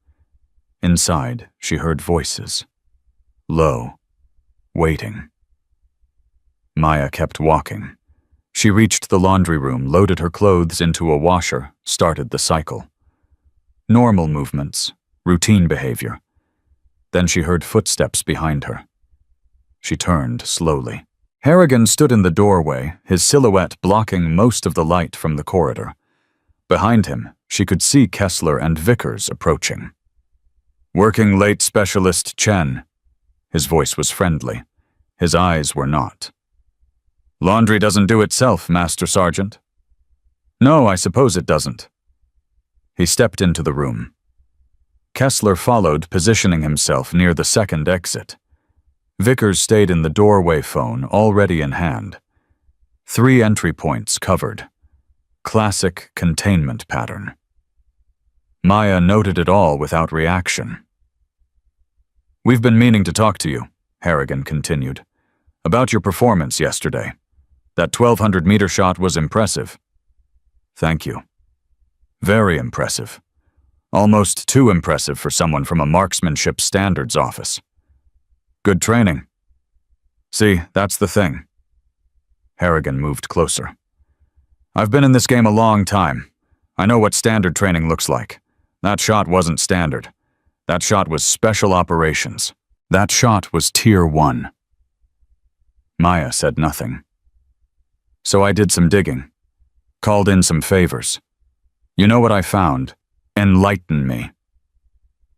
Inside, she heard voices. Low. Waiting. Maya kept walking. She reached the laundry room, loaded her clothes into a washer, started the cycle. Normal movements, routine behavior. Then she heard footsteps behind her. She turned slowly. Harrigan stood in the doorway, his silhouette blocking most of the light from the corridor. Behind him, she could see Kessler and Vickers approaching. Working late specialist Chen. His voice was friendly. His eyes were not. Laundry doesn't do itself, Master Sergeant. No, I suppose it doesn't. He stepped into the room. Kessler followed, positioning himself near the second exit. Vickers stayed in the doorway, phone already in hand. 3 entry points covered. Classic containment pattern. Maya noted it all without reaction. We've been meaning to talk to you, Harrigan continued, about your performance yesterday. That 1,200-meter shot was impressive. Thank you. Very impressive. Almost too impressive for someone from a marksmanship standards office. Good training. See, that's the thing. Harrigan moved closer. I've been in this game a long time. I know what standard training looks like. That shot wasn't standard. That shot was special operations. That shot was Tier 1. Maya said nothing. So I did some digging. Called in some favors. You know what I found? Enlighten me.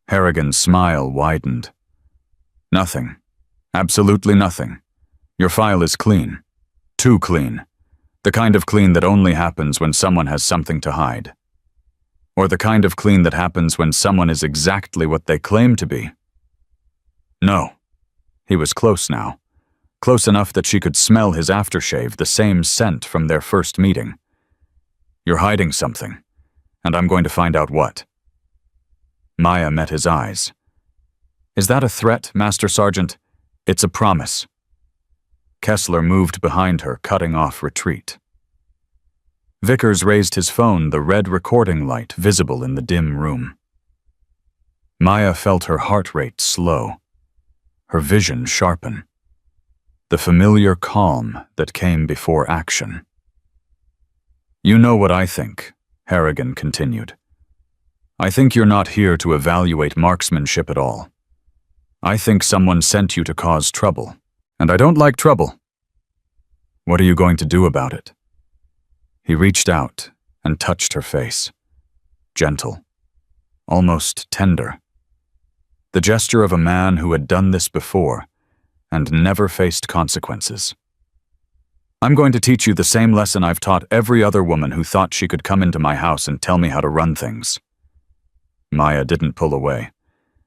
Harrigan's smile widened. Nothing. Absolutely nothing. Your file is clean. Too clean. The kind of clean that only happens when someone has something to hide. Or the kind of clean that happens when someone is exactly what they claim to be. No. He was close now. Close enough that she could smell his aftershave, the same scent from their first meeting. You're hiding something, and I'm going to find out what. Maya met his eyes. Is that a threat, Master Sergeant? It's a promise. Kessler moved behind her, cutting off retreat. Vickers raised his phone, the red recording light visible in the dim room. Maya felt her heart rate slow, her vision sharpen. The familiar calm that came before action. You know what I think, Harrigan continued. I think you're not here to evaluate marksmanship at all. I think someone sent you to cause trouble, and I don't like trouble. What are you going to do about it? He reached out and touched her face. Gentle, almost tender. The gesture of a man who had done this before and never faced consequences. I'm going to teach you the same lesson I've taught every other woman who thought she could come into my house and tell me how to run things." Maya didn't pull away.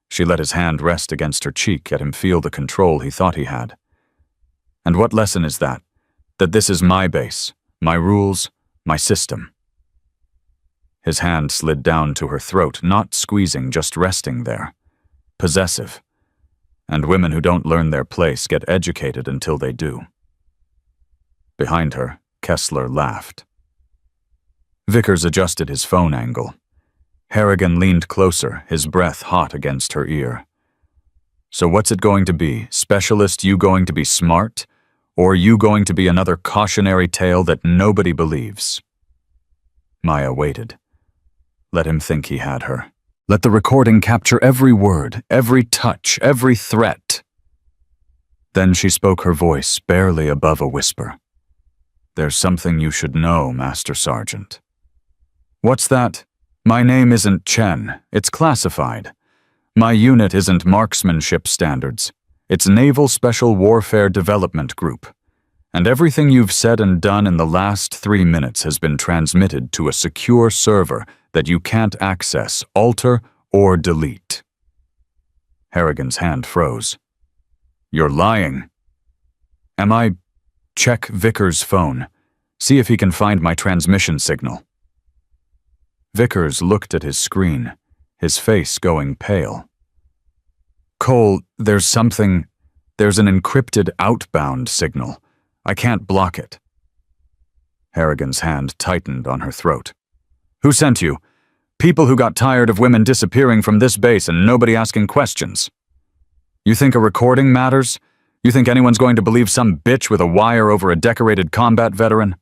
She let his hand rest against her cheek, let him feel the control he thought he had. "And what lesson is that? That this is my base, my rules, my system." His hand slid down to her throat, not squeezing, just resting there. Possessive. And women who don't learn their place get educated until they do. Behind her, Kessler laughed. Vickers adjusted his phone angle. Harrigan leaned closer, his breath hot against her ear. "So what's it going to be? Specialist, you going to be smart? Or you going to be another cautionary tale that nobody believes?" Maya waited. Let him think he had her. Let the recording capture every word, every touch, every threat. Then she spoke, her voice barely above a whisper. "There's something you should know, Master Sergeant." "What's that?" "My name isn't Chen. It's classified. My unit isn't marksmanship standards. It's Naval Special Warfare Development Group. And everything you've said and done in the last 3 minutes has been transmitted to a secure server that you can't access, alter, or delete." Harrigan's hand froze. "You're lying." "Am I?" "Check Vickers' phone. See if he can find my transmission signal." Vickers looked at his screen, his face going pale. "Cole, there's an encrypted outbound signal. I can't block it." Harrigan's hand tightened on her throat. "Who sent you? People who got tired of women disappearing from this base and nobody asking questions. You think a recording matters? You think anyone's going to believe some bitch with a wire over a decorated combat veteran?"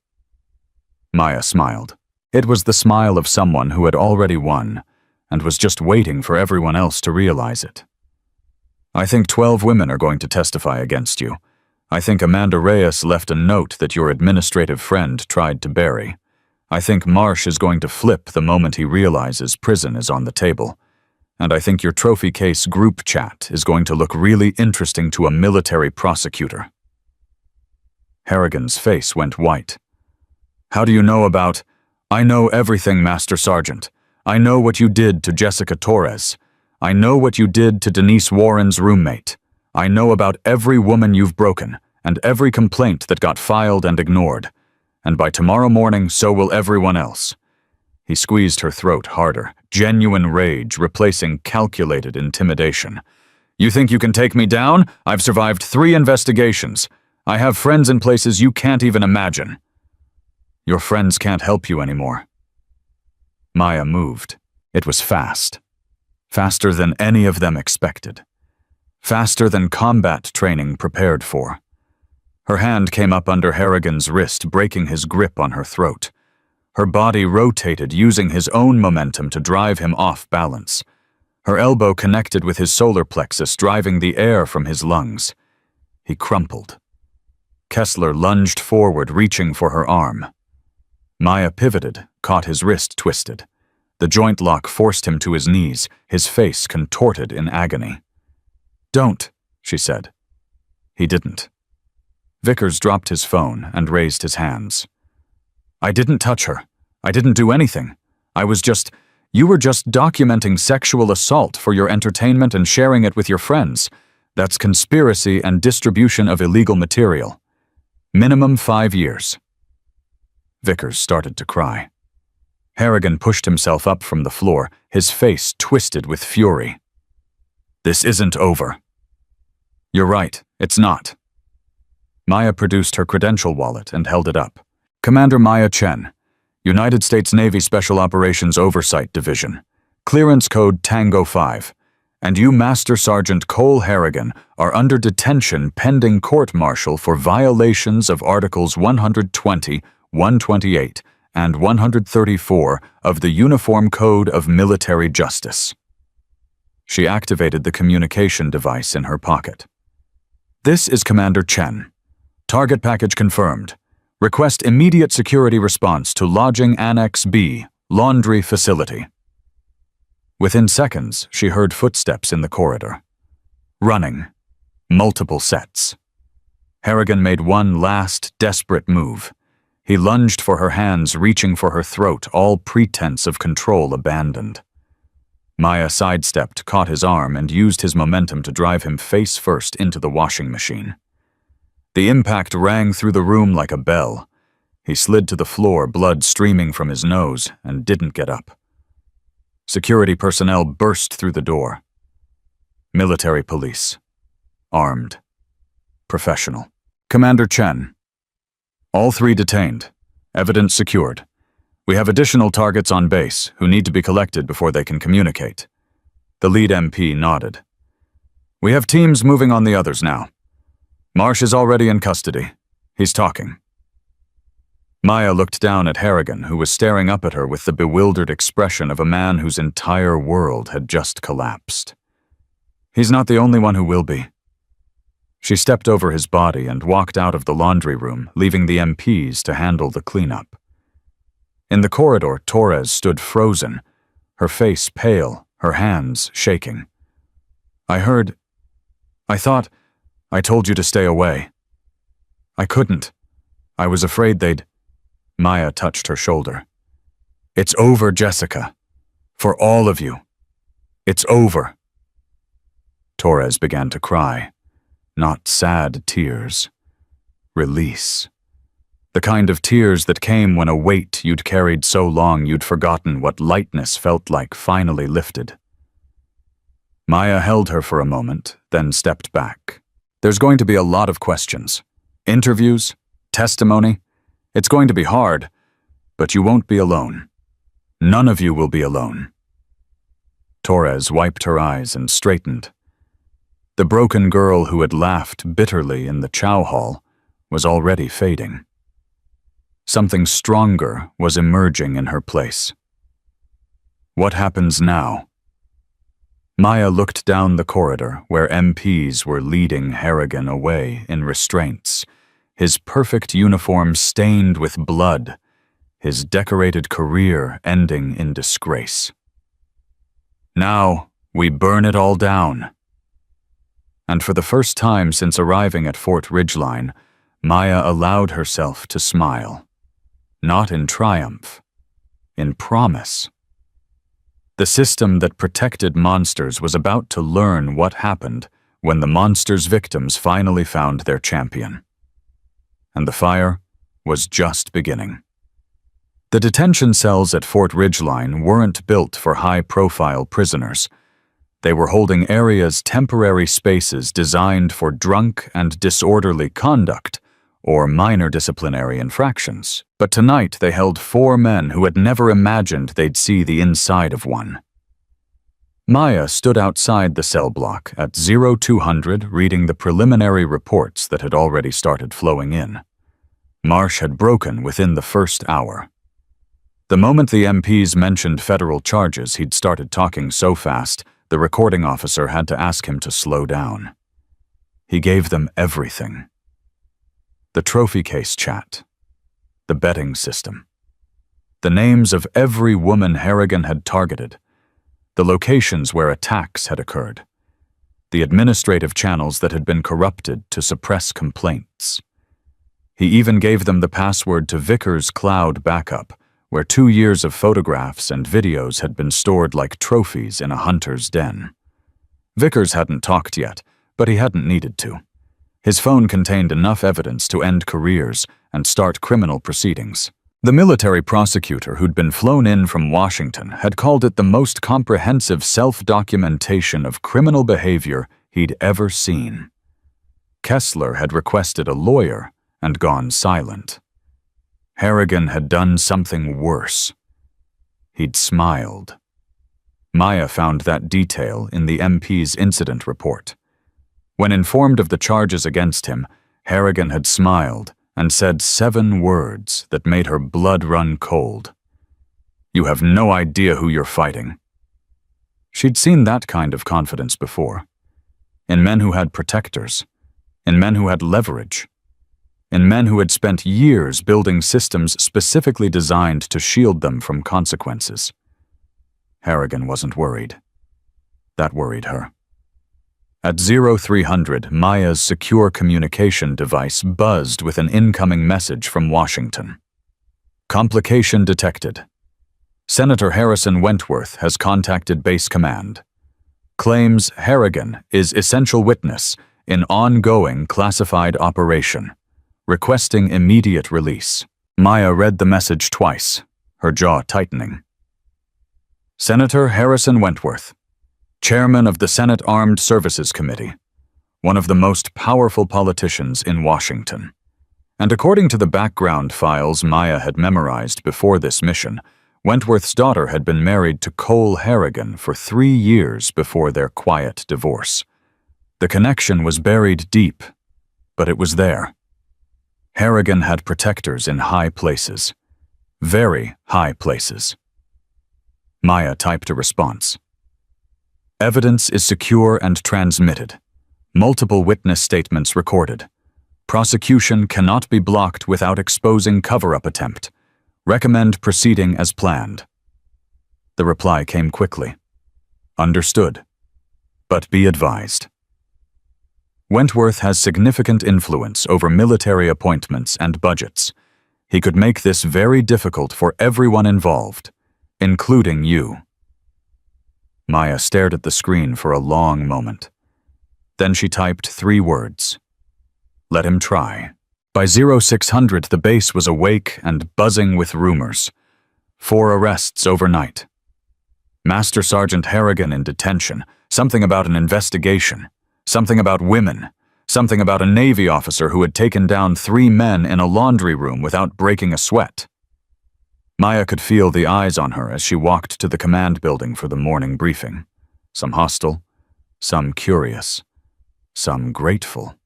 Maya smiled. It was the smile of someone who had already won and was just waiting for everyone else to realize it. "I think 12 women are going to testify against you. I think Amanda Reyes left a note that your administrative friend tried to bury. I think Marsh is going to flip the moment he realizes prison is on the table. And I think your trophy case group chat is going to look really interesting to a military prosecutor." Harrigan's face went white. "How do you know about—" "I know everything, Master Sergeant. I know what you did to Jessica Torres. I know what you did to Denise Warren's roommate. I know about every woman you've broken, and every complaint that got filed and ignored. And by tomorrow morning, so will everyone else." He squeezed her throat harder, genuine rage replacing calculated intimidation. "You think you can take me down? I've survived 3 investigations. I have friends in places you can't even imagine." "Your friends can't help you anymore." Maya moved. It was fast. Faster than any of them expected. Faster than combat training prepared for. Her hand came up under Harrigan's wrist, breaking his grip on her throat. Her body rotated, using his own momentum to drive him off balance. Her elbow connected with his solar plexus, driving the air from his lungs. He crumpled. Kessler lunged forward, reaching for her arm. Maya pivoted, caught his wrist twisted. The joint lock forced him to his knees, his face contorted in agony. "Don't," she said. He didn't. Vickers dropped his phone and raised his hands. "I didn't touch her. I didn't do anything. You were just documenting sexual assault for your entertainment and sharing it with your friends. That's conspiracy and distribution of illegal material. Minimum 5 years." Vickers started to cry. Harrigan pushed himself up from the floor, his face twisted with fury. "This isn't over." "You're right, it's not." Maya produced her credential wallet and held it up. "Commander Maya Chen, United States Navy Special Operations Oversight Division, clearance code Tango 5, and you, Master Sergeant Cole Harrigan, are under detention pending court-martial for violations of Articles 120, 128, and 134 of the Uniform Code of Military Justice." She activated the communication device in her pocket. "This is Commander Chen. Target package confirmed. Request immediate security response to Lodging Annex B, Laundry Facility." Within seconds, she heard footsteps in the corridor. Running. Multiple sets. Harrigan made one last, desperate move. He lunged for her hands, reaching for her throat, all pretense of control abandoned. Maya sidestepped, caught his arm, and used his momentum to drive him face first into the washing machine. The impact rang through the room like a bell. He slid to the floor, blood streaming from his nose, and didn't get up. Security personnel burst through the door. Military police. Armed. Professional. Commander Chen. All 3 detained. Evidence secured. We have additional targets on base who need to be collected before they can communicate. The lead MP nodded. We have teams moving on the others now. Marsh is already in custody. He's talking. Maya looked down at Harrigan, who was staring up at her with the bewildered expression of a man whose entire world had just collapsed. He's not the only one who will be. She stepped over his body and walked out of the laundry room, leaving the MPs to handle the cleanup. In the corridor, Torres stood frozen, her face pale, her hands shaking. I thought, I told you to stay away. I couldn't. I was afraid they'd... Maya touched her shoulder. It's over, Jessica. For all of you. It's over. Torres began to cry. Not sad tears. Release. The kind of tears that came when a weight you'd carried so long you'd forgotten what lightness felt like finally lifted. Maya held her for a moment, then stepped back. There's going to be a lot of questions. Interviews, testimony. It's going to be hard, but you won't be alone. None of you will be alone. Torres wiped her eyes and straightened. The broken girl who had laughed bitterly in the chow hall was already fading. Something stronger was emerging in her place. What happens now? Maya looked down the corridor where MPs were leading Harrigan away in restraints, his perfect uniform stained with blood, his decorated career ending in disgrace. Now we burn it all down. And for the first time since arriving at Fort Ridgeline, Maya allowed herself to smile. Not in triumph, in promise. The system that protected monsters was about to learn what happened when the monster's victims finally found their champion. And the fire was just beginning. The detention cells at Fort Ridgeline weren't built for high-profile prisoners. They were holding areas, temporary spaces designed for drunk and disorderly conduct or minor disciplinary infractions. But tonight they held 4 men who had never imagined they'd see the inside of one. Maya stood outside the cell block at 0200 reading the preliminary reports that had already started flowing in. Marsh had broken within the first hour. The moment the MPs mentioned federal charges, he'd started talking so fast, the recording officer had to ask him to slow down. He gave them everything. The trophy case chat. The betting system. The names of every woman Harrigan had targeted. The locations where attacks had occurred. The administrative channels that had been corrupted to suppress complaints. He even gave them the password to Vickers' cloud backup, where 2 years of photographs and videos had been stored like trophies in a hunter's den. Vickers hadn't talked yet, but he hadn't needed to. His phone contained enough evidence to end careers and start criminal proceedings. The military prosecutor who'd been flown in from Washington had called it the most comprehensive self-documentation of criminal behavior he'd ever seen. Kessler had requested a lawyer and gone silent. Harrigan had done something worse. He'd smiled. Maya found that detail in the MP's incident report. When informed of the charges against him, Harrigan had smiled and said 7 words that made her blood run cold. "You have no idea who you're fighting." She'd seen that kind of confidence before. In men who had protectors. In men who had leverage. In men who had spent years building systems specifically designed to shield them from consequences. Harrigan wasn't worried. That worried her. At 0300, Maya's secure communication device buzzed with an incoming message from Washington. Complication detected. Senator Harrison Wentworth has contacted Base Command. Claims Harrigan is essential witness in ongoing classified operation. Requesting immediate release. Maya read the message twice, her jaw tightening. Senator Harrison Wentworth, Chairman of the Senate Armed Services Committee, one of the most powerful politicians in Washington. And according to the background files Maya had memorized before this mission, Wentworth's daughter had been married to Cole Harrigan for 3 years before their quiet divorce. The connection was buried deep, but it was there. Harrigan had protectors in high places. Very high places. Maya typed a response. Evidence is secure and transmitted. Multiple witness statements recorded. Prosecution cannot be blocked without exposing cover-up attempt. Recommend proceeding as planned. The reply came quickly. Understood. But be advised. Wentworth has significant influence over military appointments and budgets. He could make this very difficult for everyone involved, including you. Maya stared at the screen for a long moment. Then she typed 3 words. Let him try. By 0600, the base was awake and buzzing with rumors. 4 arrests overnight. Master Sergeant Harrigan in detention. Something about an investigation. Something about women. Something about a Navy officer who had taken down 3 men in a laundry room without breaking a sweat. Maya could feel the eyes on her as she walked to the command building for the morning briefing. Some hostile, some curious, some grateful.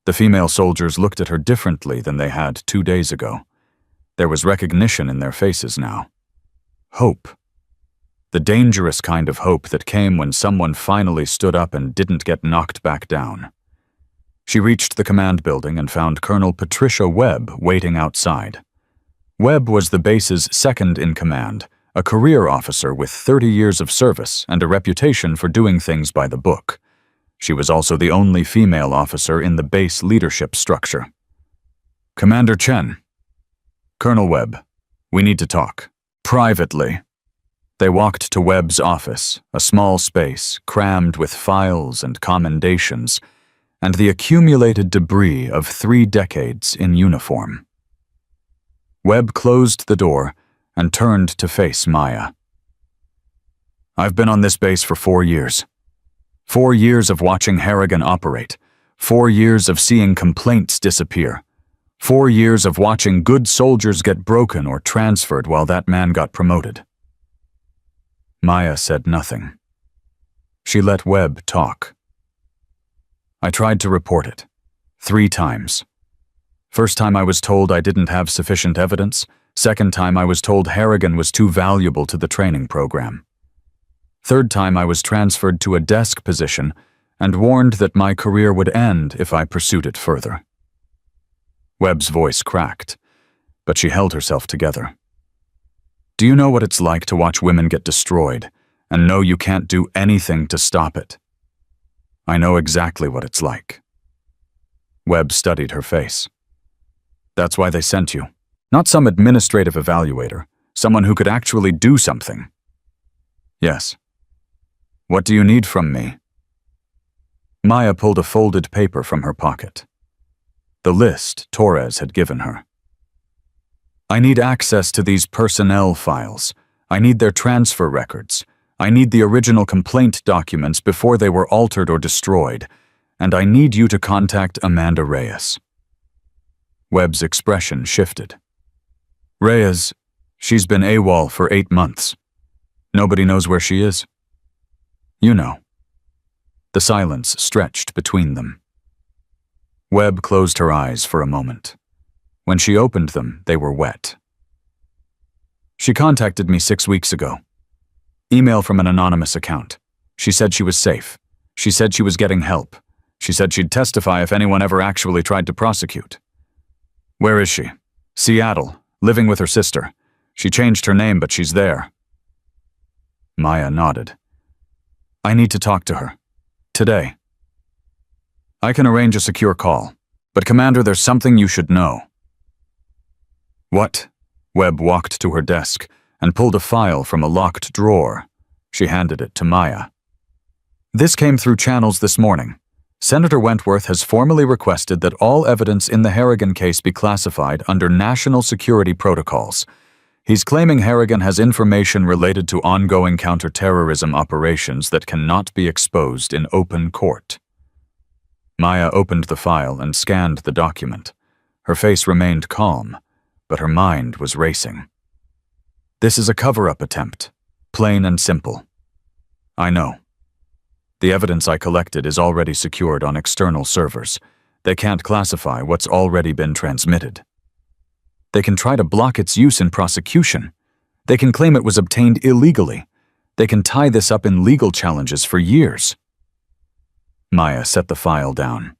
The female soldiers looked at her differently than they had 2 days ago. There was recognition in their faces now. Hope. The dangerous kind of hope that came when someone finally stood up and didn't get knocked back down. She reached the command building and found Colonel Patricia Webb waiting outside. Webb was the base's second-in-command, a career officer with 30 years of service and a reputation for doing things by the book. She was also the only female officer in the base leadership structure. Commander Chen. Colonel Webb, we need to talk. Privately. They walked to Webb's office, a small space crammed with files and commendations, and the accumulated debris of 3 decades in uniform. Webb closed the door and turned to face Maya. I've been on this base for 4 years. 4 years of watching Harrigan operate. 4 years of seeing complaints disappear. 4 years of watching good soldiers get broken or transferred while that man got promoted. Maya said nothing. She let Webb talk. I tried to report it. 3 times. First time I was told I didn't have sufficient evidence. Second time I was told Harrigan was too valuable to the training program. Third time I was transferred to a desk position and warned that my career would end if I pursued it further. Webb's voice cracked, but she held herself together. Do you know what it's like to watch women get destroyed and know you can't do anything to stop it? I know exactly what it's like. Webb studied her face. That's why they sent you. Not some administrative evaluator, someone who could actually do something. Yes. What do you need from me? Maya pulled a folded paper from her pocket. The list Torres had given her. I need access to these personnel files. I need their transfer records. I need the original complaint documents before they were altered or destroyed. And I need you to contact Amanda Reyes. Webb's expression shifted. Reyes, she's been AWOL for 8 months. Nobody knows where she is. You know. The silence stretched between them. Webb closed her eyes for a moment. When she opened them, they were wet. She contacted me 6 weeks ago. Email from an anonymous account. She said she was safe. She said she was getting help. She said she'd testify if anyone ever actually tried to prosecute. Where is she? Seattle, living with her sister. She changed her name, but she's there. Maya nodded. I need to talk to her. Today. I can arrange a secure call. But Commander, there's something you should know. What? Webb walked to her desk and pulled a file from a locked drawer. She handed it to Maya. This came through channels this morning. Senator Wentworth has formally requested that all evidence in the Harrigan case be classified under national security protocols. He's claiming Harrigan has information related to ongoing counterterrorism operations that cannot be exposed in open court. Maya opened the file and scanned the document. Her face remained calm, but her mind was racing. This is a cover-up attempt, plain and simple. I know. The evidence I collected is already secured on external servers. They can't classify what's already been transmitted. They can try to block its use in prosecution. They can claim it was obtained illegally. They can tie this up in legal challenges for years. Maya set the file down.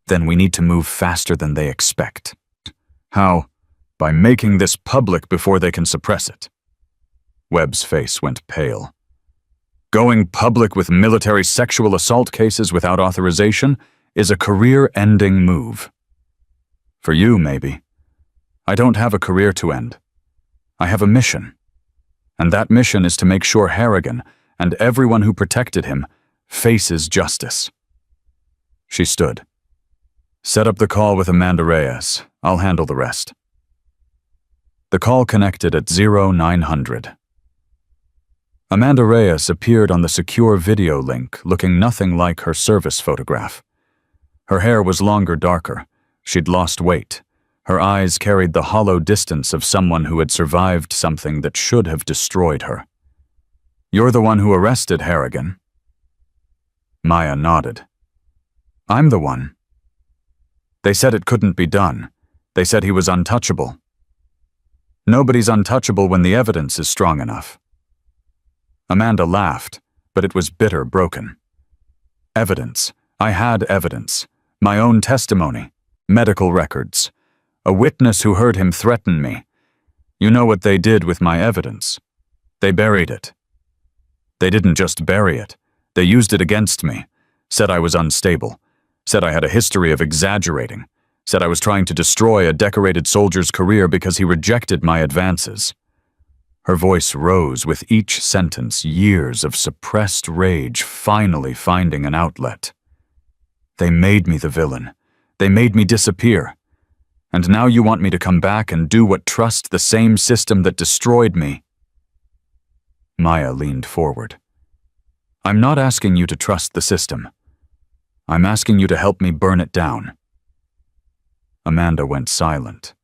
Then we need to move faster than they expect. How? By making this public before they can suppress it. Webb's face went pale. Going public with military sexual assault cases without authorization is a career-ending move. For you, maybe. I don't have a career to end. I have a mission. And that mission is to make sure Harrigan and everyone who protected him faces justice. She stood. Set up the call with Amanda Reyes. I'll handle the rest. The call connected at 0900. Amanda Reyes appeared on the secure video link, looking nothing like her service photograph. Her hair was longer, darker. She'd lost weight. Her eyes carried the hollow distance of someone who had survived something that should have destroyed her. You're the one who arrested Harrigan? Maya nodded. I'm the one. They said it couldn't be done. They said he was untouchable. Nobody's untouchable when the evidence is strong enough. Amanda laughed, but it was bitter, broken. Evidence. I had evidence. My own testimony. Medical records. A witness who heard him threaten me. You know what they did with my evidence. They buried it. They didn't just bury it. They used it against me. Said I was unstable. Said I had a history of exaggerating. Said I was trying to destroy a decorated soldier's career because he rejected my advances. Her voice rose with each sentence, years of suppressed rage finally finding an outlet. They made me the villain. They made me disappear. And now you want me to come back and do what trust the same system that destroyed me. Maya leaned forward. I'm not asking you to trust the system. I'm asking you to help me burn it down. Amanda went silent.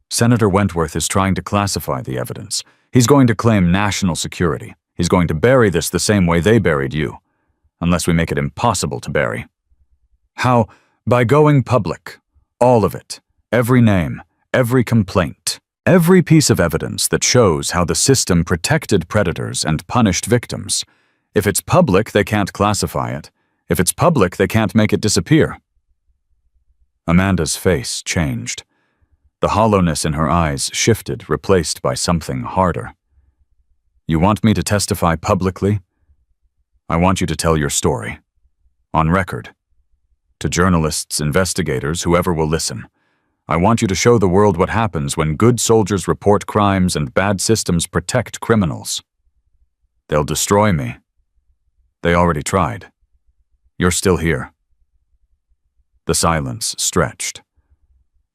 Senator Wentworth is trying to classify the evidence. He's going to claim national security. He's going to bury this the same way they buried you, unless we make it impossible to bury. How? By going public. All of it. Every name, every complaint, every piece of evidence that shows how the system protected predators and punished victims. If it's public, they can't classify it. If it's public, they can't make it disappear. Amanda's face changed. The hollowness in her eyes shifted, replaced by something harder. You want me to testify publicly? I want you to tell your story. On record. To journalists, investigators, whoever will listen. I want you to show the world what happens when good soldiers report crimes and bad systems protect criminals. They'll destroy me. They already tried. You're still here. The silence stretched.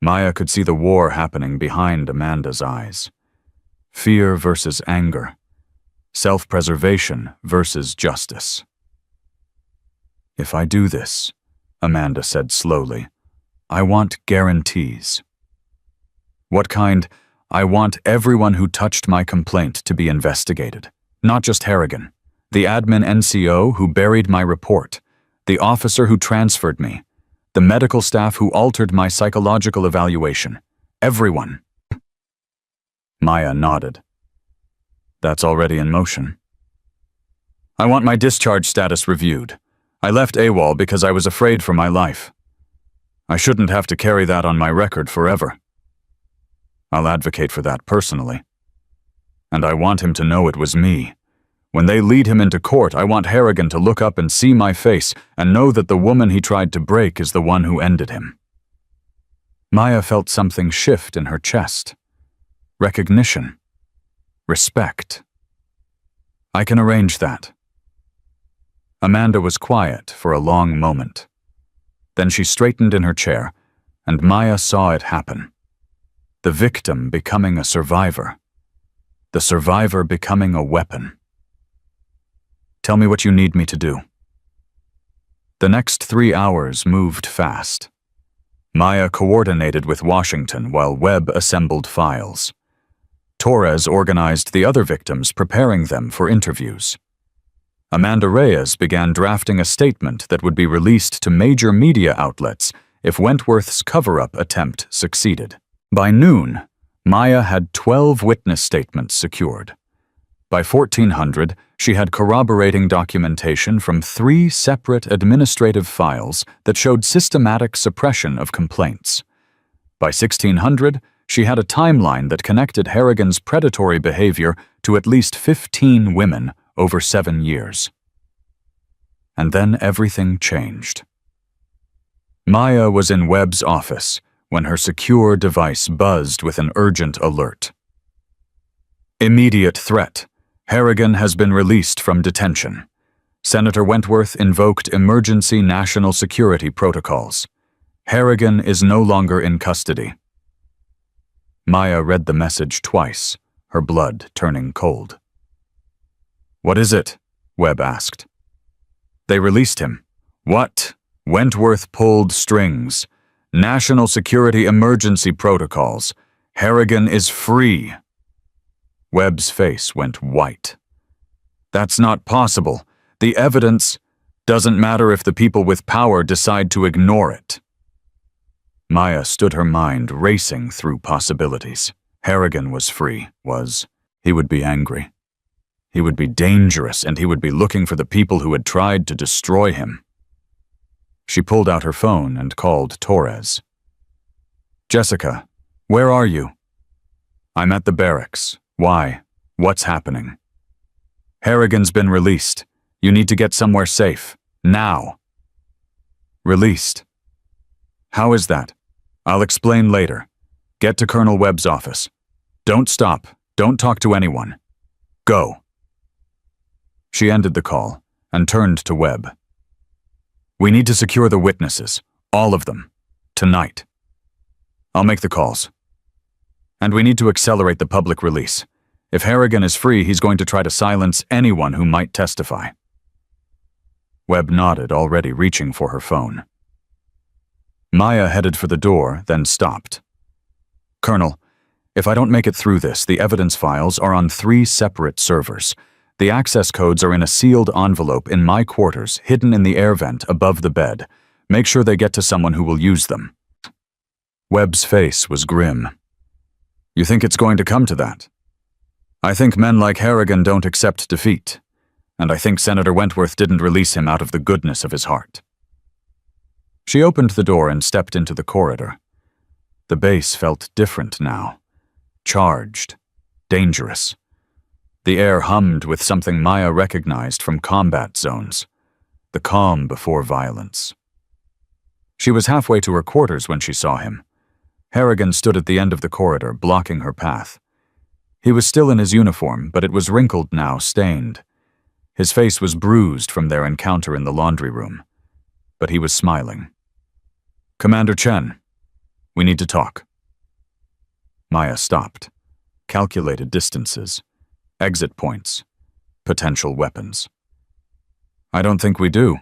Maya could see the war happening behind Amanda's eyes. Fear versus anger. Self-preservation versus justice. If I do this, Amanda said slowly, I want guarantees. What kind? I want everyone who touched my complaint to be investigated. Not just Harrigan. The admin NCO who buried my report. The officer who transferred me. The medical staff who altered my psychological evaluation. Everyone. Maya nodded. That's already in motion. I want my discharge status reviewed. I left AWOL because I was afraid for my life. I shouldn't have to carry that on my record forever. I'll advocate for that personally. And I want him to know it was me. When they lead him into court, I want Harrigan to look up and see my face and know that the woman he tried to break is the one who ended him. Maya felt something shift in her chest. Recognition. Respect. I can arrange that. Amanda was quiet for a long moment. Then she straightened in her chair, and Maya saw it happen. The victim becoming a survivor. The survivor becoming a weapon. Tell me what you need me to do. The next 3 hours moved fast. Maya coordinated with Washington while Webb assembled files. Torres organized the other victims, preparing them for interviews. Amanda Reyes began drafting a statement that would be released to major media outlets if Wentworth's cover-up attempt succeeded. By noon, Maya had 12 witness statements secured. By 1400, she had corroborating documentation from 3 separate administrative files that showed systematic suppression of complaints. By 1600, she had a timeline that connected Harrigan's predatory behavior to at least 15 women over 7 years. And then everything changed. Maya was in Webb's office when her secure device buzzed with an urgent alert. Immediate threat. Harrigan has been released from detention. Senator Wentworth invoked emergency national security protocols. Harrigan is no longer in custody. Maya read the message twice, her blood turning cold. What is it? Webb asked. They released him. What? Wentworth pulled strings. National security emergency protocols. Harrigan is free. Webb's face went white. That's not possible. The evidence doesn't matter if the people with power decide to ignore it. Maya stood her mind racing through possibilities. Harrigan was free, he would be angry. He would be dangerous, and he would be looking for the people who had tried to destroy him. She pulled out her phone and called Torres. Jessica, where are you? I'm at the barracks. Why? What's happening? Harrigan's been released. You need to get somewhere safe. Now. Released. How is that? I'll explain later. Get to Colonel Webb's office. Don't stop. Don't talk to anyone. Go. She ended the call and turned to Webb. We need to secure the witnesses, all of them, tonight. I'll make the calls. And we need to accelerate the public release. If Harrigan is free, he's going to try to silence anyone who might testify. Webb nodded, already reaching for her phone. Maya headed for the door, then stopped. Colonel, if I don't make it through this, the evidence files are on 3 separate servers. The access codes are in a sealed envelope in my quarters, hidden in the air vent above the bed. Make sure they get to someone who will use them. Webb's face was grim. You think it's going to come to that? I think men like Harrigan don't accept defeat, and I think Senator Wentworth didn't release him out of the goodness of his heart. She opened the door and stepped into the corridor. The base felt different now. Charged. Dangerous. The air hummed with something Maya recognized from combat zones. The calm before violence. She was halfway to her quarters when she saw him. Harrigan stood at the end of the corridor, blocking her path. He was still in his uniform, but it was wrinkled now, stained. His face was bruised from their encounter in the laundry room. But he was smiling. Commander Chen, we need to talk. Maya stopped. Calculated distances. Exit points. Potential weapons. I don't think we do.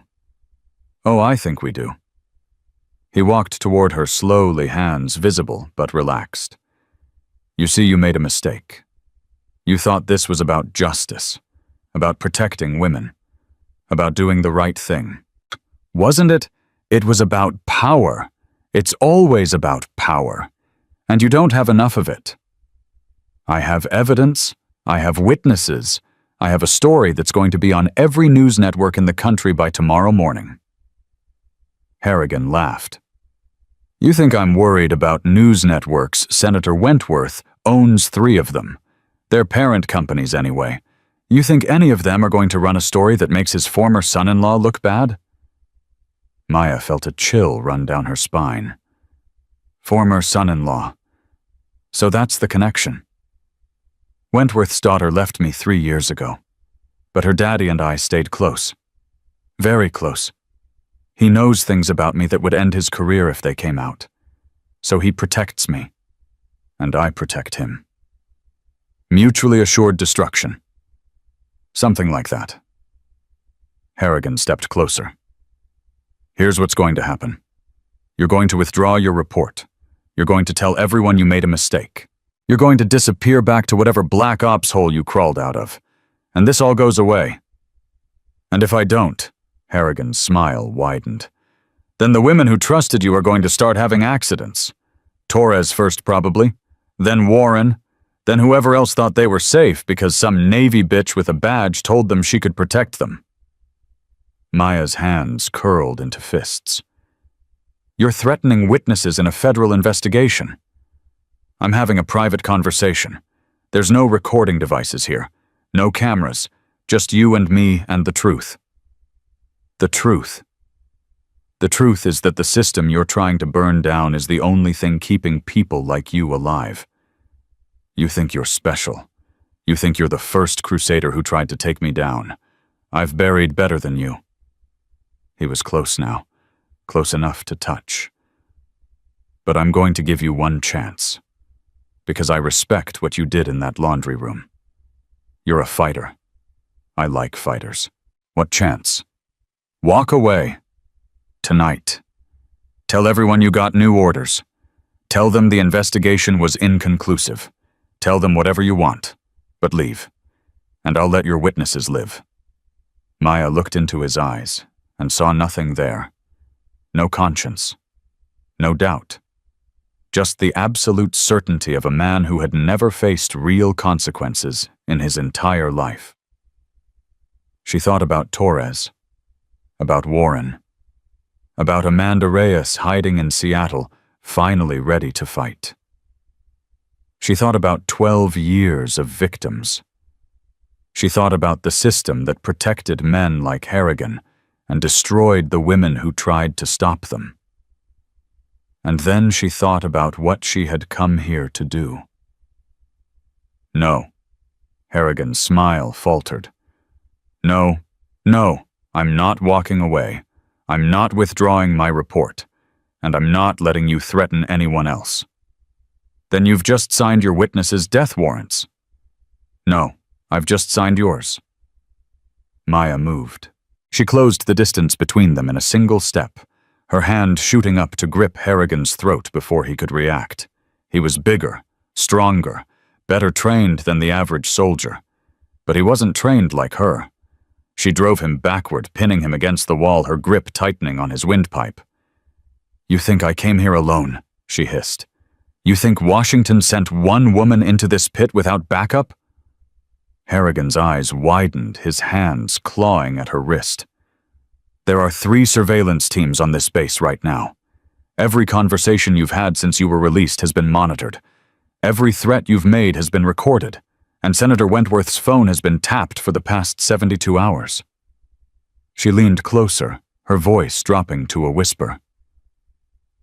Oh, I think we do. He walked toward her slowly, hands visible but relaxed. You see, you made a mistake. You thought this was about justice, about protecting women, about doing the right thing. Wasn't it? It was about power. It's always about power. And you don't have enough of it. I have evidence. I have witnesses. I have a story that's going to be on every news network in the country by tomorrow morning. Harrigan laughed. You think I'm worried about news networks? Senator Wentworth owns 3 of them. They're parent companies anyway. You think any of them are going to run a story that makes his former son-in-law look bad? Maya felt a chill run down her spine. Former son-in-law. So that's the connection. Wentworth's daughter left me 3 years ago, but her daddy and I stayed close. Very close. He knows things about me that would end his career if they came out. So he protects me, and I protect him. Mutually assured destruction. Something like that. Harrigan stepped closer. Here's what's going to happen. You're going to withdraw your report. You're going to tell everyone you made a mistake. You're going to disappear back to whatever black ops hole you crawled out of. And this all goes away. And if I don't, Harrigan's smile widened, then the women who trusted you are going to start having accidents. Torres first probably, then Warren, then whoever else thought they were safe because some Navy bitch with a badge told them she could protect them. Maya's hands curled into fists. You're threatening witnesses in a federal investigation. I'm having a private conversation. There's no recording devices here, no cameras, just you and me and the truth. The truth. The truth is that the system you're trying to burn down is the only thing keeping people like you alive. You think you're special. You think you're the first crusader who tried to take me down. I've buried better than you. He was close now, close enough to touch. But I'm going to give you one chance, because I respect what you did in that laundry room. You're a fighter. I like fighters. What chance? Walk away. Tonight. Tell everyone you got new orders. Tell them the investigation was inconclusive. Tell them whatever you want, but leave, and I'll let your witnesses live. Maya looked into his eyes and saw nothing there. No conscience. No doubt. Just the absolute certainty of a man who had never faced real consequences in his entire life. She thought about Torres, about Warren, about Amanda Reyes hiding in Seattle, finally ready to fight. She thought about 12 years of victims. She thought about the system that protected men like Harrigan and destroyed the women who tried to stop them. And then she thought about what she had come here to do. No. Harrigan's smile faltered. No, I'm not walking away. I'm not withdrawing my report, and I'm not letting you threaten anyone else. Then you've just signed your witnesses' death warrants. No, I've just signed yours. Maya moved. She closed the distance between them in a single step, her hand shooting up to grip Harrigan's throat before he could react. He was bigger, stronger, better trained than the average soldier. But he wasn't trained like her. She drove him backward, pinning him against the wall, her grip tightening on his windpipe. You think I came here alone, she hissed. You think Washington sent one woman into this pit without backup? Harrigan's eyes widened, his hands clawing at her wrist. There are 3 surveillance teams on this base right now. Every conversation you've had since you were released has been monitored. Every threat you've made has been recorded, and Senator Wentworth's phone has been tapped for the past 72 hours. She leaned closer, her voice dropping to a whisper.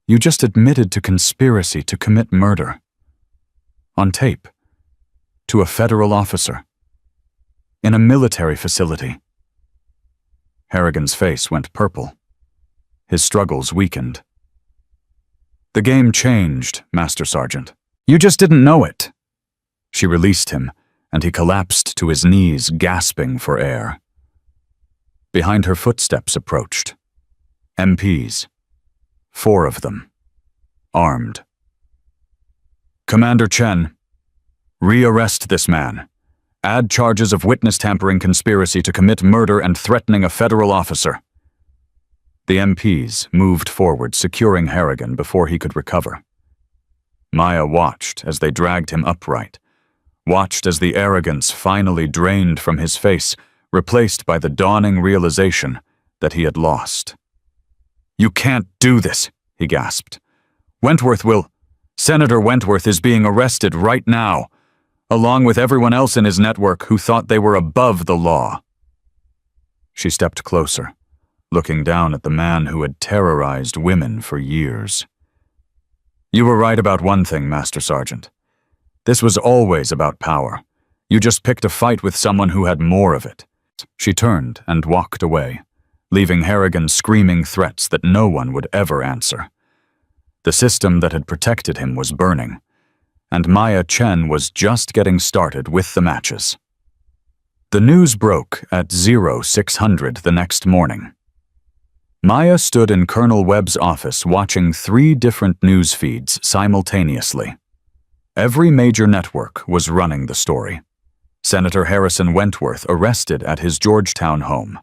You just admitted to conspiracy to commit murder. On tape. To a federal officer. In a military facility. Harrigan's face went purple. His struggles weakened. The game changed, Master Sergeant. You just didn't know it. She released him, and he collapsed to his knees, gasping for air. Behind her, footsteps approached. MPs. 4 of them. Armed. Commander Chen, re-arrest this man. Add charges of witness tampering, conspiracy to commit murder, and threatening a federal officer. The MPs moved forward, securing Harrigan before he could recover. Maya watched as they dragged him upright, watched as the arrogance finally drained from his face, replaced by the dawning realization that he had lost. You can't do this, he gasped. Senator Wentworth is being arrested right now. along with everyone else in his network who thought they were above the law. She stepped closer, looking down at the man who had terrorized women for years. You were right about one thing, Master Sergeant. This was always about power. You just picked a fight with someone who had more of it. She turned and walked away, leaving Harrigan screaming threats that no one would ever answer. The system that had protected him was burning, and Maya Chen was just getting started with the matches. The news broke at 0600 the next morning. Maya stood in Colonel Webb's office watching 3 different news feeds simultaneously. Every major network was running the story. Senator Harrison Wentworth arrested at his Georgetown home.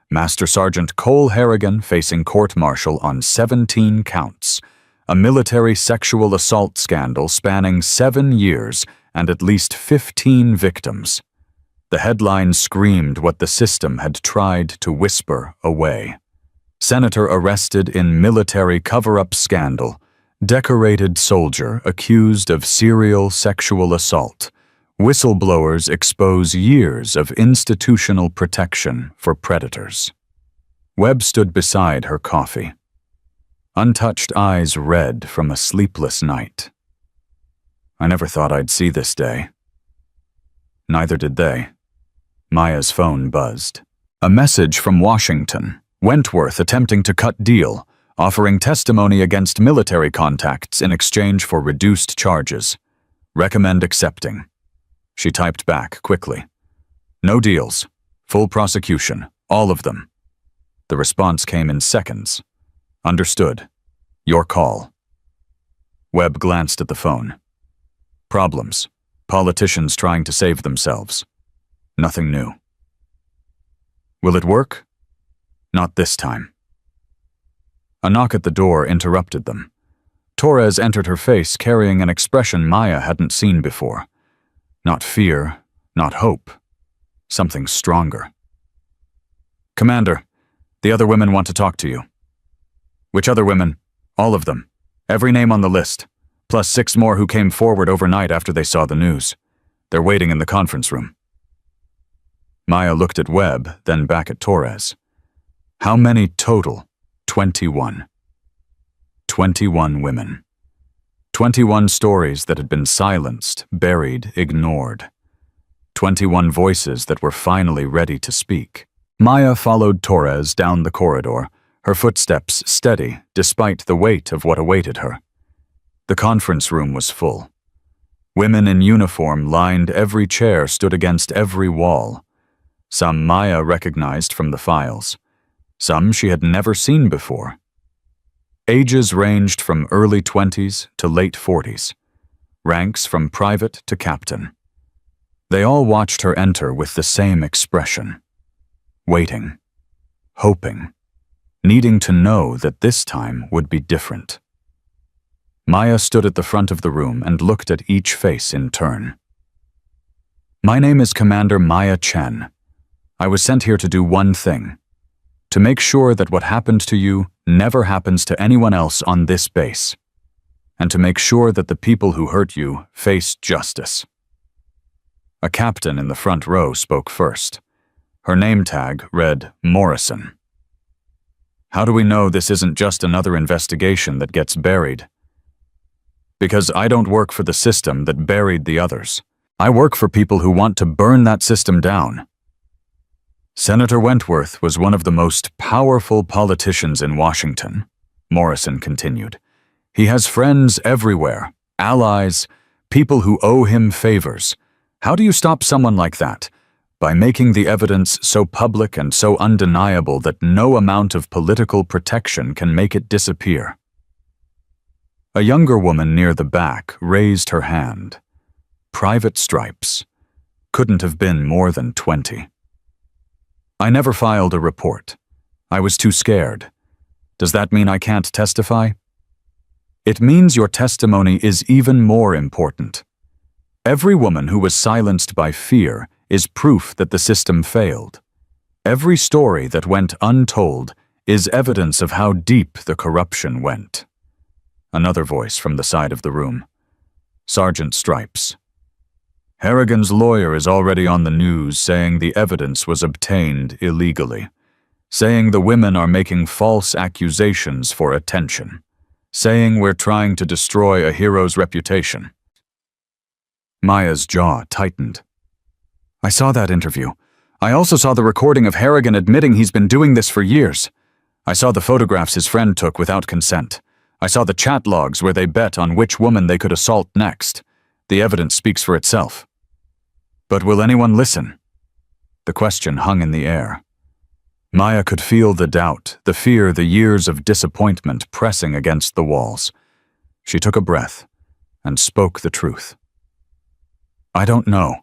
Master Sergeant Cole Harrigan facing court-martial on 17 counts. A military sexual assault scandal spanning 7 years and at least 15 victims. The headline screamed what the system had tried to whisper away. Senator arrested in military cover-up scandal. Decorated soldier accused of serial sexual assault. Whistleblowers expose years of institutional protection for predators. Webb stood beside her coffee. Untouched eyes red from a sleepless night. I never thought I'd see this day. Neither did they. Maya's phone buzzed. A message from Washington. Wentworth attempting to cut deal, offering testimony against military contacts in exchange for reduced charges. Recommend accepting. She typed back quickly. No deals. Full prosecution. All of them. The response came in seconds. Understood. Your call. Webb glanced at the phone. Problems. Politicians trying to save themselves. Nothing new. Will it work? Not this time. A knock at the door interrupted them. Torres entered her face carrying an expression Maya hadn't seen before. Not fear, not hope. Something stronger. Commander, the other women want to talk to you. Which other women? All of them. Every name on the list. Plus 6 more who came forward overnight after they saw the news. They're waiting in the conference room. Maya looked at Webb, then back at Torres. How many total? 21. 21 women. 21 stories that had been silenced, buried, ignored. 21 voices that were finally ready to speak. Maya followed Torres down the corridor, her footsteps steady despite the weight of what awaited her. The conference room was full. Women in uniform lined every chair, stood against every wall. Some Maya recognized from the files. Some she had never seen before. Ages ranged from early 20s to late 40s. Ranks from private to captain. They all watched her enter with the same expression. Waiting. Hoping. Needing to know that this time would be different. Maya stood at the front of the room and looked at each face in turn. My name is Commander Maya Chen. I was sent here to do one thing. To make sure that what happened to you never happens to anyone else on this base. And to make sure that the people who hurt you face justice. A captain in the front row spoke first. Her name tag read Morrison. How do we know this isn't just another investigation that gets buried? Because I don't work for the system that buried the others. I work for people who want to burn that system down. Senator Wentworth was one of the most powerful politicians in Washington, Morrison continued. He has friends everywhere, allies, people who owe him favors. How do you stop someone like that? By making the evidence so public and so undeniable that no amount of political protection can make it disappear. A younger woman near the back raised her hand. Private Stripes. Couldn't have been more than 20. I never filed a report. I was too scared. Does that mean I can't testify? It means your testimony is even more important. Every woman who was silenced by fear is proof that the system failed. Every story that went untold is evidence of how deep the corruption went. Another voice from the side of the room. Sergeant Stripes. Harrigan's lawyer is already on the news saying the evidence was obtained illegally, saying the women are making false accusations for attention, saying we're trying to destroy a hero's reputation. Maya's jaw tightened. I saw that interview. I also saw the recording of Harrigan admitting he's been doing this for years. I saw the photographs his friend took without consent. I saw the chat logs where they bet on which woman they could assault next. The evidence speaks for itself. But will anyone listen? The question hung in the air. Maya could feel the doubt, the fear, the years of disappointment pressing against the walls. She took a breath and spoke the truth. I don't know.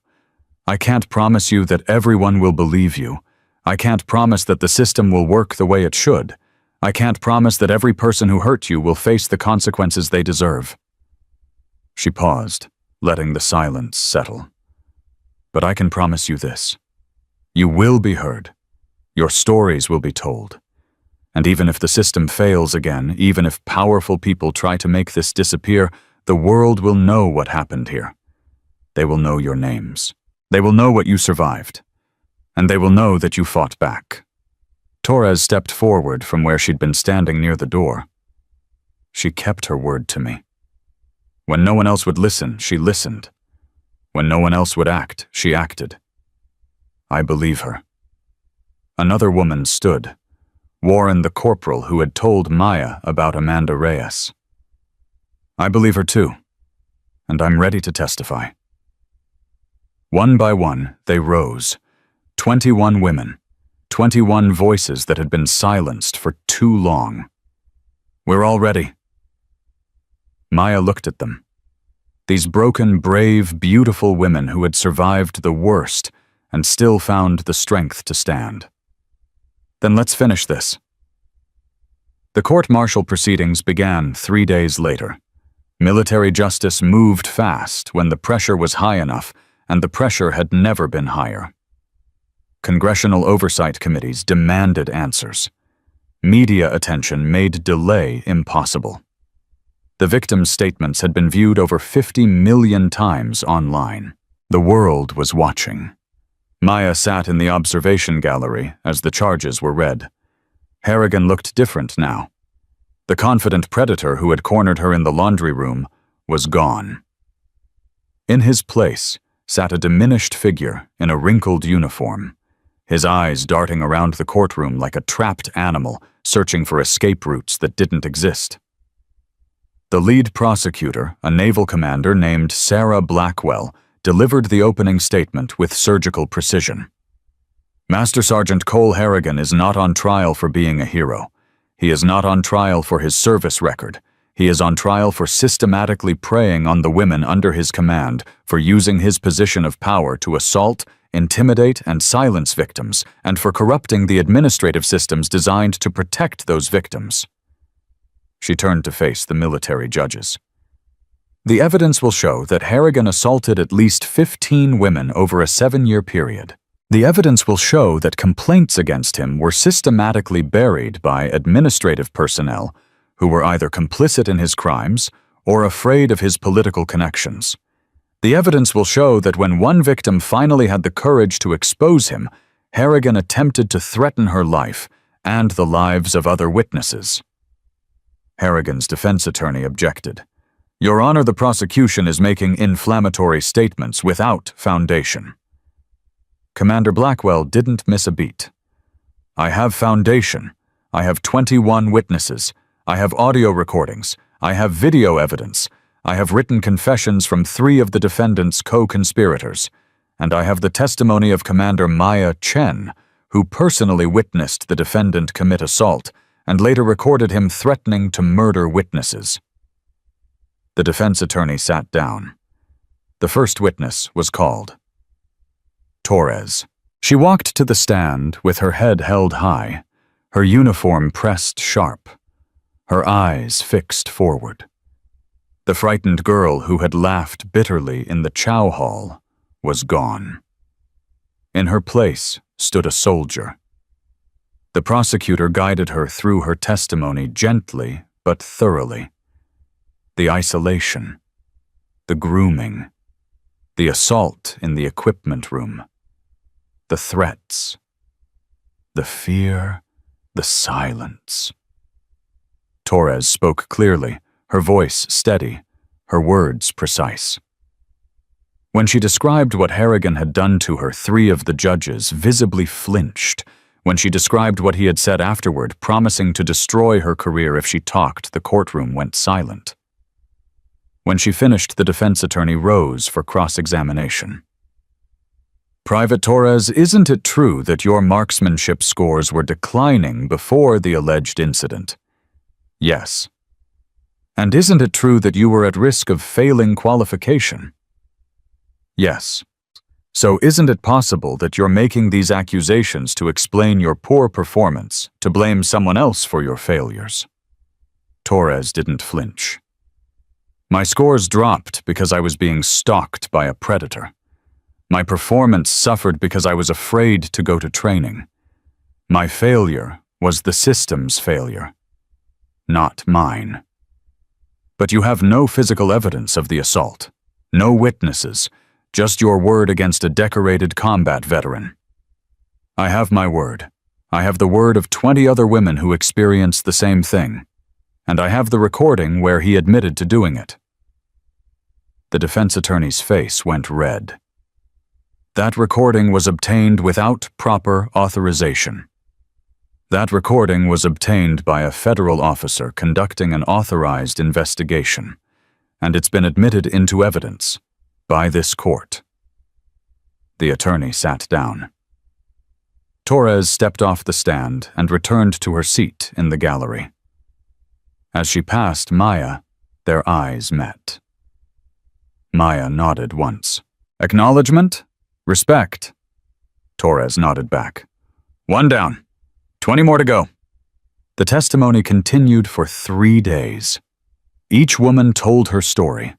I can't promise you that everyone will believe you. I can't promise that the system will work the way it should. I can't promise that every person who hurt you will face the consequences they deserve. She paused, letting the silence settle. But I can promise you this. You will be heard. Your stories will be told. And even if the system fails again, even if powerful people try to make this disappear, the world will know what happened here. They will know your names. They will know what you survived. And they will know that you fought back. Torres stepped forward from where she'd been standing near the door. She kept her word to me. When no one else would listen, she listened. When no one else would act, she acted. I believe her. Another woman stood, Warren the corporal who had told Maya about Amanda Reyes. I believe her too, and I'm ready to testify. One by one, they rose. 21 women, 21 voices that had been silenced for too long. We're all ready. Maya looked at them. These broken, brave, beautiful women who had survived the worst and still found the strength to stand. Then let's finish this. The court-martial proceedings began 3 days later. Military justice moved fast when the pressure was high enough, and the pressure had never been higher. Congressional oversight committees demanded answers. Media attention made delay impossible. The victims' statements had been viewed over 50 million times online. The world was watching. Maya sat in the observation gallery as the charges were read. Harrigan looked different now. The confident predator who had cornered her in the laundry room was gone. In his place sat a diminished figure in a wrinkled uniform, his eyes darting around the courtroom like a trapped animal searching for escape routes that didn't exist. The lead prosecutor, a naval commander named Sarah Blackwell, delivered the opening statement with surgical precision. Master Sergeant Cole Harrigan is not on trial for being a hero. He is not on trial for his service record. He is on trial for systematically preying on the women under his command, for using his position of power to assault, intimidate, and silence victims, and for corrupting the administrative systems designed to protect those victims. She turned to face the military judges. The evidence will show that Harrigan assaulted at least 15 women over a 7-year period. The evidence will show that complaints against him were systematically buried by administrative personnel who were either complicit in his crimes or afraid of his political connections. The evidence will show that when one victim finally had the courage to expose him, Harrigan attempted to threaten her life and the lives of other witnesses. Harrigan's defense attorney objected. Your Honor, the prosecution is making inflammatory statements without foundation. Commander Blackwell didn't miss a beat. I have foundation. I have 21 witnesses. I have audio recordings. I have video evidence. I have written confessions from 3 of the defendant's co-conspirators. And I have the testimony of Commander Maya Chen, who personally witnessed the defendant commit assault and later recorded him threatening to murder witnesses. The defense attorney sat down. The first witness was called. Torres. She walked to the stand with her head held high, her uniform pressed sharp, her eyes fixed forward. The frightened girl who had laughed bitterly in the chow hall was gone. In her place stood a soldier. The prosecutor guided her through her testimony gently but thoroughly. The isolation, the grooming, The assault in the equipment room. The threats. The fear. The silence. Torres spoke clearly, her voice steady, her words precise. When she described what Harrigan had done to her, 3 of the judges visibly flinched. When she described what he had said afterward, promising to destroy her career if she talked, the courtroom went silent. When she finished, the defense attorney rose for cross-examination. "Private Torres, isn't it true that your marksmanship scores were declining before the alleged incident?" "Yes." "And isn't it true that you were at risk of failing qualification?" "Yes." "So isn't it possible that you're making these accusations to explain your poor performance, to blame someone else for your failures?" Torres didn't flinch. "My scores dropped because I was being stalked by a predator. My performance suffered because I was afraid to go to training. My failure was the system's failure, not mine." "But you have no physical evidence of the assault, no witnesses, just your word against a decorated combat veteran." "I have my word. I have the word of 20 other women who experienced the same thing, and I have the recording where he admitted to doing it." The defense attorney's face went red. "That recording was obtained without proper authorization. That recording was obtained by a federal officer conducting an authorized investigation, and it's been admitted into evidence by this court." The attorney sat down. Torres stepped off the stand and returned to her seat in the gallery. As she passed Maya, their eyes met. Maya nodded once. "Acknowledgement? Respect?" Torres nodded back. "One down. 20 more to go." The testimony continued for 3 days. Each woman told her story.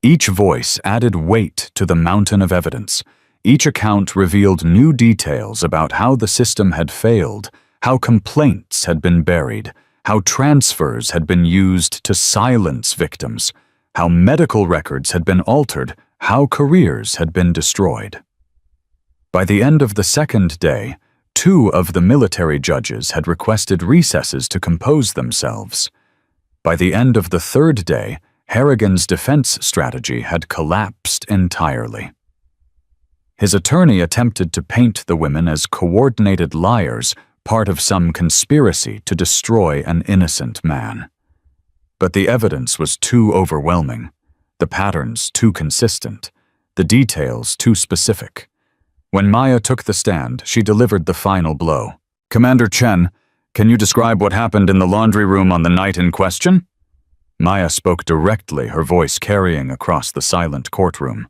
Each voice added weight to the mountain of evidence. Each account revealed new details about how the system had failed, how complaints had been buried, how transfers had been used to silence victims, how medical records had been altered, how careers had been destroyed. By the end of the 2nd day, 2 of the military judges had requested recesses to compose themselves. By the end of the 3rd day, Harrigan's defense strategy had collapsed entirely. His attorney attempted to paint the women as coordinated liars, part of some conspiracy to destroy an innocent man. But the evidence was too overwhelming, the patterns too consistent, the details too specific. When Maya took the stand, she delivered the final blow. "Commander Chen, can you describe what happened in the laundry room on the night in question?" Maya spoke directly, her voice carrying across the silent courtroom.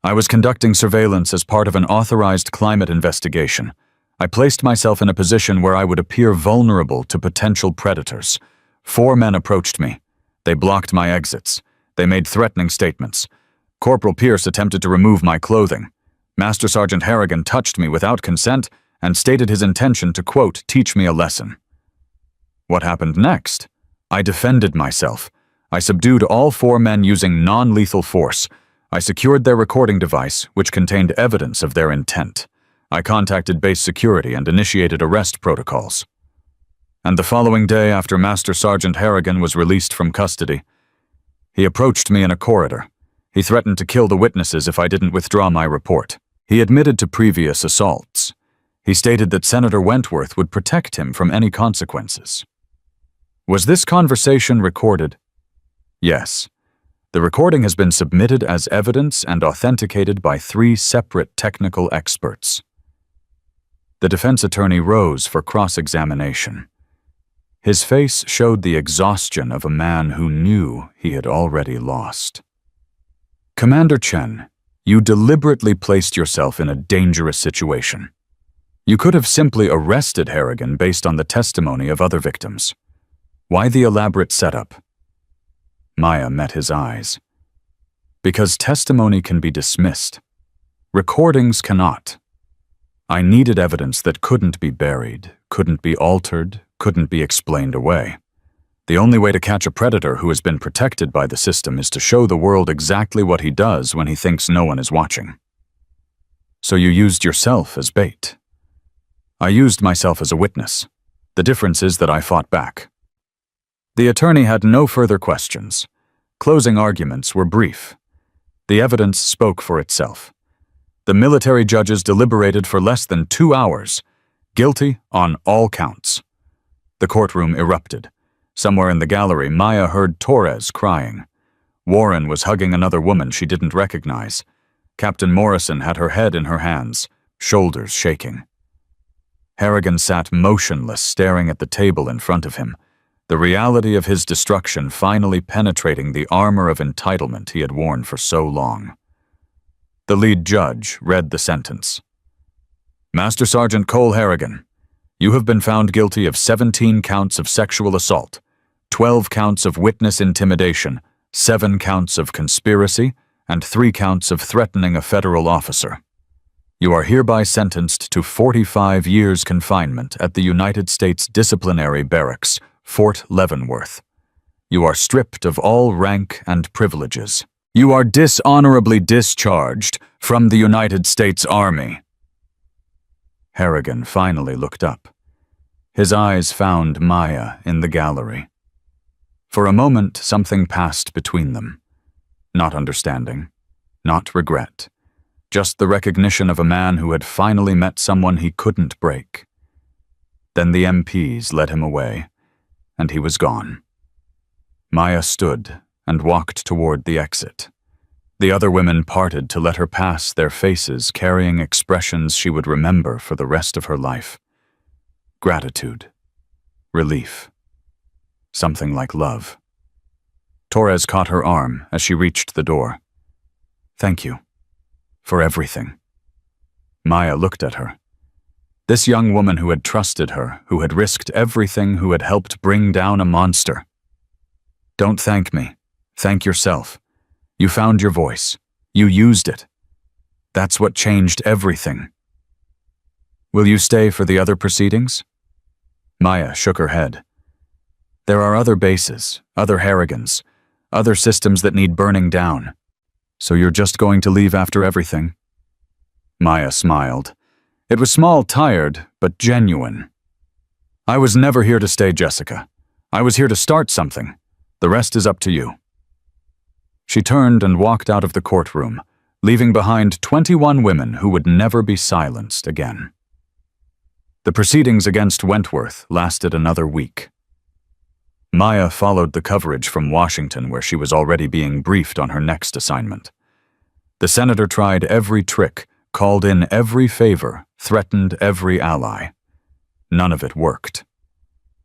"I was conducting surveillance as part of an authorized climate investigation. I placed myself in a position where I would appear vulnerable to potential predators. 4 men approached me. They blocked my exits. They made threatening statements. Corporal Pierce attempted to remove my clothing. Master Sergeant Harrigan touched me without consent and stated his intention to, quote, teach me a lesson. What happened next? I defended myself. I subdued all 4 men using non-lethal force. I secured their recording device, which contained evidence of their intent. I contacted base security and initiated arrest protocols. And the following day, after Master Sergeant Harrigan was released from custody, he approached me in a corridor. He threatened to kill the witnesses if I didn't withdraw my report. He admitted to previous assaults. He stated that Senator Wentworth would protect him from any consequences. Was this conversation recorded? Yes. The recording has been submitted as evidence and authenticated by 3 separate technical experts. The defense attorney rose for cross-examination. His face showed the exhaustion of a man who knew he had already lost. Commander Chen, you deliberately placed yourself in a dangerous situation. You could have simply arrested Harrigan based on the testimony of other victims. Why the elaborate setup? Maya met his eyes. Because testimony can be dismissed. Recordings cannot. I needed evidence that couldn't be buried, couldn't be altered, couldn't be explained away. The only way to catch a predator who has been protected by the system is to show the world exactly what he does when he thinks no one is watching. So you used yourself as bait. I used myself as a witness. The difference is that I fought back. The attorney had no further questions. Closing arguments were brief. The evidence spoke for itself. The military judges deliberated for less than 2 hours, guilty on all counts. The courtroom erupted. Somewhere in the gallery, Maya heard Torres crying. Warren was hugging another woman she didn't recognize. Captain Morrison had her head in her hands, shoulders shaking. Harrigan sat motionless, staring at the table in front of him, the reality of his destruction finally penetrating the armor of entitlement he had worn for so long. The lead judge read the sentence. Master Sergeant Cole Harrigan, you have been found guilty of 17 counts of sexual assault, 12 counts of witness intimidation, 7 counts of conspiracy, and 3 counts of threatening a federal officer. You are hereby sentenced to 45 years confinement at the United States Disciplinary Barracks, Fort Leavenworth. You are stripped of all rank and privileges. You are dishonorably discharged from the United States Army. Harrigan finally looked up. His eyes found Maya in the gallery. For a moment, something passed between them. Not understanding, not regret, just the recognition of a man who had finally met someone he couldn't break. Then the MPs led him away, and he was gone. Maya stood and walked toward the exit. The other women parted to let her pass, their faces carrying expressions she would remember for the rest of her life. Gratitude, relief, something like love. Torres caught her arm as she reached the door. Thank you. For everything. Maya looked at her. This young woman who had trusted her, who had risked everything, who had helped bring down a monster. Don't thank me. Thank yourself. You found your voice. You used it. That's what changed everything. Will you stay for the other proceedings? Maya shook her head. There are other bases, other Harrigans, other systems that need burning down. So you're just going to leave after everything? Maya smiled. It was small, tired, but genuine. I was never here to stay, Jessica. I was here to start something. The rest is up to you. She turned and walked out of the courtroom, leaving behind 21 women who would never be silenced again. The proceedings against Wentworth lasted another week. Maya followed the coverage from Washington, where she was already being briefed on her next assignment. The senator tried every trick, called in every favor, threatened every ally. None of it worked.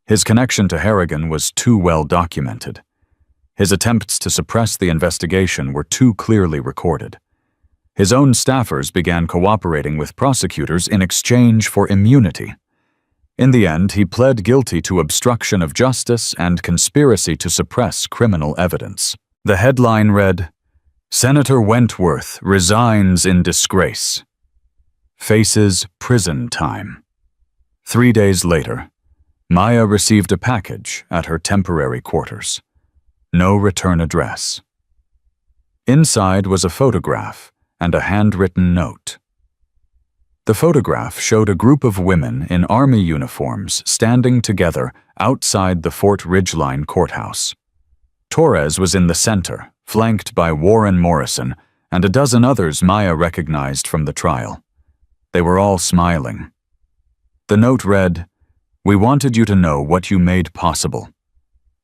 His connection to Harrigan was too well documented. His attempts to suppress the investigation were too clearly recorded. His own staffers began cooperating with prosecutors in exchange for immunity. In the end, he pled guilty to obstruction of justice and conspiracy to suppress criminal evidence. The headline read, Senator Wentworth resigns in disgrace. Faces prison time. 3 days later, Maya received a package at her temporary quarters. No return address. Inside was a photograph and a handwritten note. The photograph showed a group of women in Army uniforms standing together outside the Fort Ridgeline courthouse. Torres was in the center, flanked by Warren Morrison and a dozen others Maya recognized from the trial. They were all smiling. The note read, We wanted you to know what you made possible.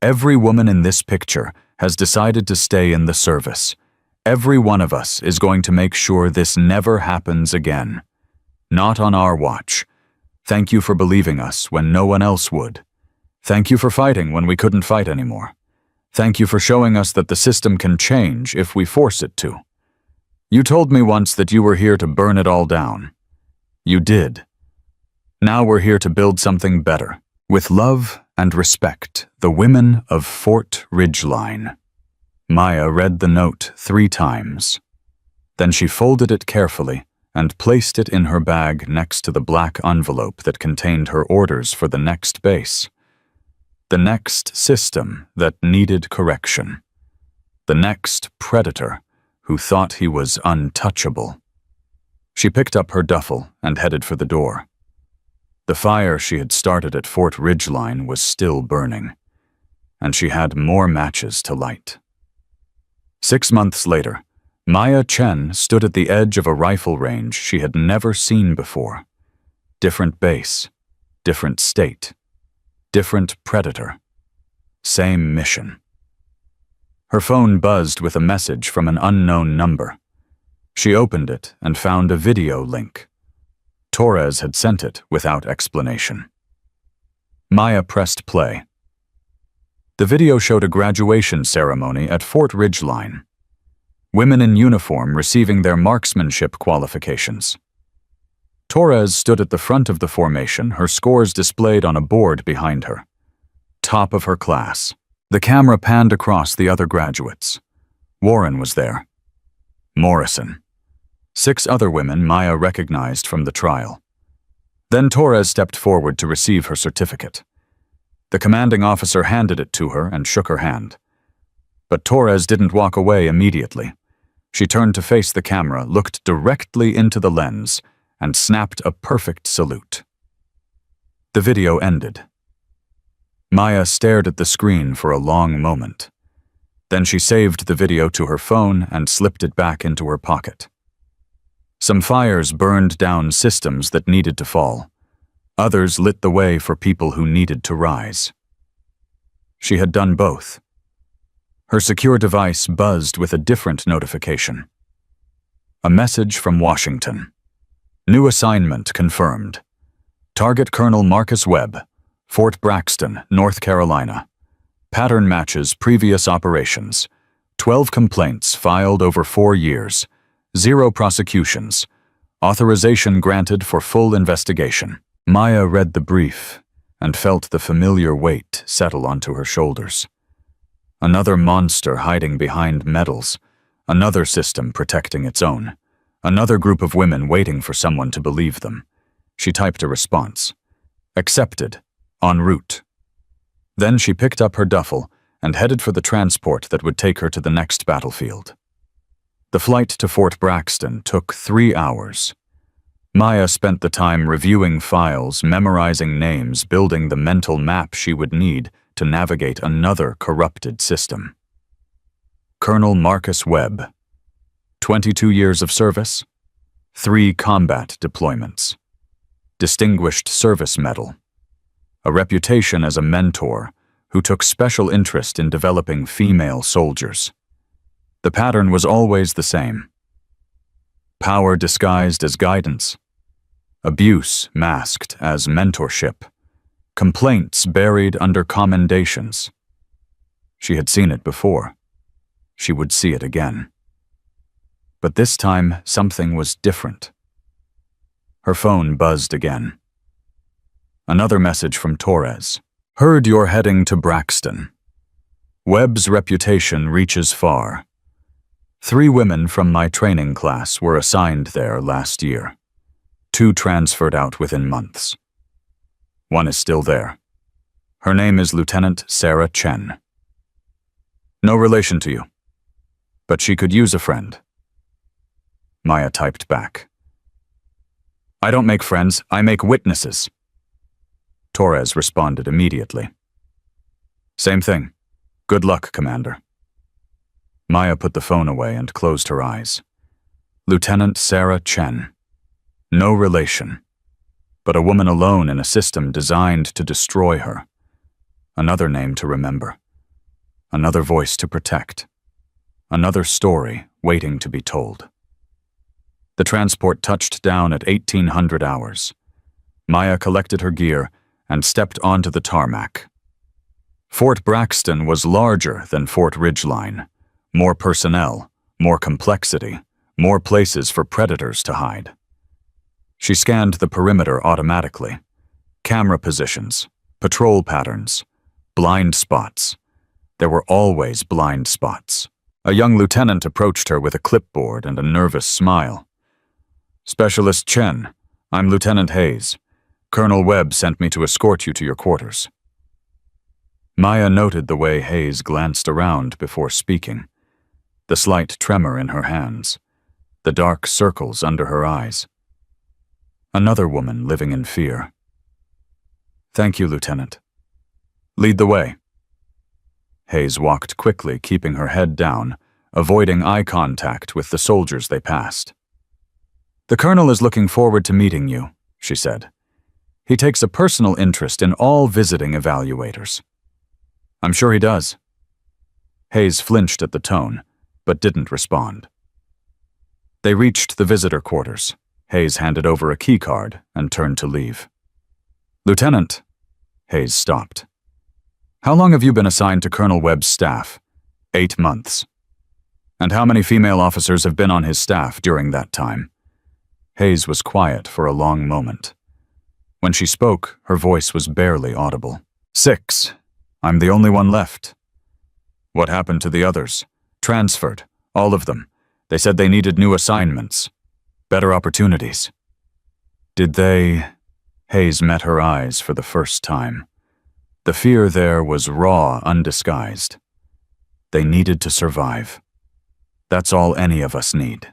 Every woman in this picture has decided to stay in the service. Every one of us is going to make sure this never happens again. Not on our watch. Thank you for believing us when no one else would. Thank you for fighting when we couldn't fight anymore. Thank you for showing us that the system can change if we force it to. You told me once that you were here to burn it all down. You did. Now we're here to build something better. With love and respect, the women of Fort Ridgeline. Maya read the note 3 times. Then she folded it carefully and placed it in her bag next to the black envelope that contained her orders for the next base. The next system that needed correction. The next predator who thought he was untouchable. She picked up her duffel and headed for the door. The fire she had started at Fort Ridgeline was still burning, and she had more matches to light. 6 months later, Maya Chen stood at the edge of a rifle range she had never seen before. Different base, different state, different predator, same mission. Her phone buzzed with a message from an unknown number. She opened it and found a video link. Torres had sent it without explanation. Maya pressed play. The video showed a graduation ceremony at Fort Ridgeline. Women in uniform receiving their marksmanship qualifications. Torres stood at the front of the formation, her scores displayed on a board behind her. Top of her class. The camera panned across the other graduates. Warren was there. Morrison. 6 other women Maya recognized from the trial. Then Torres stepped forward to receive her certificate. The commanding officer handed it to her and shook her hand. But Torres didn't walk away immediately. She turned to face the camera, looked directly into the lens, and snapped a perfect salute. The video ended. Maya stared at the screen for a long moment. Then she saved the video to her phone and slipped it back into her pocket. Some fires burned down systems that needed to fall. Others lit the way for people who needed to rise. She had done both. Her secure device buzzed with a different notification. A message from Washington. New assignment confirmed. Target Colonel Marcus Webb, Fort Braxton, North Carolina. Pattern matches previous operations. 12 complaints filed over 4 years. 0 prosecutions. Authorization granted for full investigation. Maya read the brief and felt the familiar weight settle onto her shoulders. Another monster hiding behind medals. Another system protecting its own. Another group of women waiting for someone to believe them. She typed a response. Accepted. En route. Then she picked up her duffel and headed for the transport that would take her to the next battlefield. The flight to Fort Braxton took 3 hours. Maya spent the time reviewing files, memorizing names, building the mental map she would need to navigate another corrupted system. Colonel Marcus Webb. 22 years of service. 3 combat deployments. Distinguished Service Medal. A reputation as a mentor who took special interest in developing female soldiers. The pattern was always the same. Power disguised as guidance. Abuse masked as mentorship. Complaints buried under commendations. She had seen it before. She would see it again. But this time, something was different. Her phone buzzed again. Another message from Torres. Heard you're heading to Braxton. Webb's reputation reaches far. 3 women from my training class were assigned there last year. 2 transferred out within months. 1 is still there. Her name is Lieutenant Sarah Chen. No relation to you, but she could use a friend. Maya typed back. I don't make friends, I make witnesses. Torres responded immediately. Same thing. Good luck, Commander. Maya put the phone away and closed her eyes. Lieutenant Sarah Chen. No relation, but a woman alone in a system designed to destroy her. Another name to remember. Another voice to protect. Another story waiting to be told. The transport touched down at 1800 hours. Maya collected her gear and stepped onto the tarmac. Fort Braxton was larger than Fort Ridgeline. More personnel, more complexity, more places for predators to hide. She scanned the perimeter automatically. Camera positions, patrol patterns, blind spots. There were always blind spots. A young lieutenant approached her with a clipboard and a nervous smile. Specialist Chen, I'm Lieutenant Hayes. Colonel Webb sent me to escort you to your quarters. Maya noted the way Hayes glanced around before speaking, the slight tremor in her hands, the dark circles under her eyes. Another woman living in fear. "Thank you, Lieutenant. Lead the way." Hayes walked quickly, keeping her head down, avoiding eye contact with the soldiers they passed. "The Colonel is looking forward to meeting you," she said. "He takes a personal interest in all visiting evaluators." "I'm sure he does." Hayes flinched at the tone, but didn't respond. They reached the visitor quarters. Hayes handed over a key card and turned to leave. "Lieutenant," Hayes stopped. "How long have you been assigned to Colonel Webb's staff?" 8 months. "And how many female officers have been on his staff during that time?" Hayes was quiet for a long moment. When she spoke, her voice was barely audible. 6. I'm the only one left." "What happened to the others?" "Transferred. All of them. They said they needed new assignments. Better opportunities." "Did they—" Hayes met her eyes for the first time. The fear there was raw, undisguised. They needed to survive. That's all any of us need.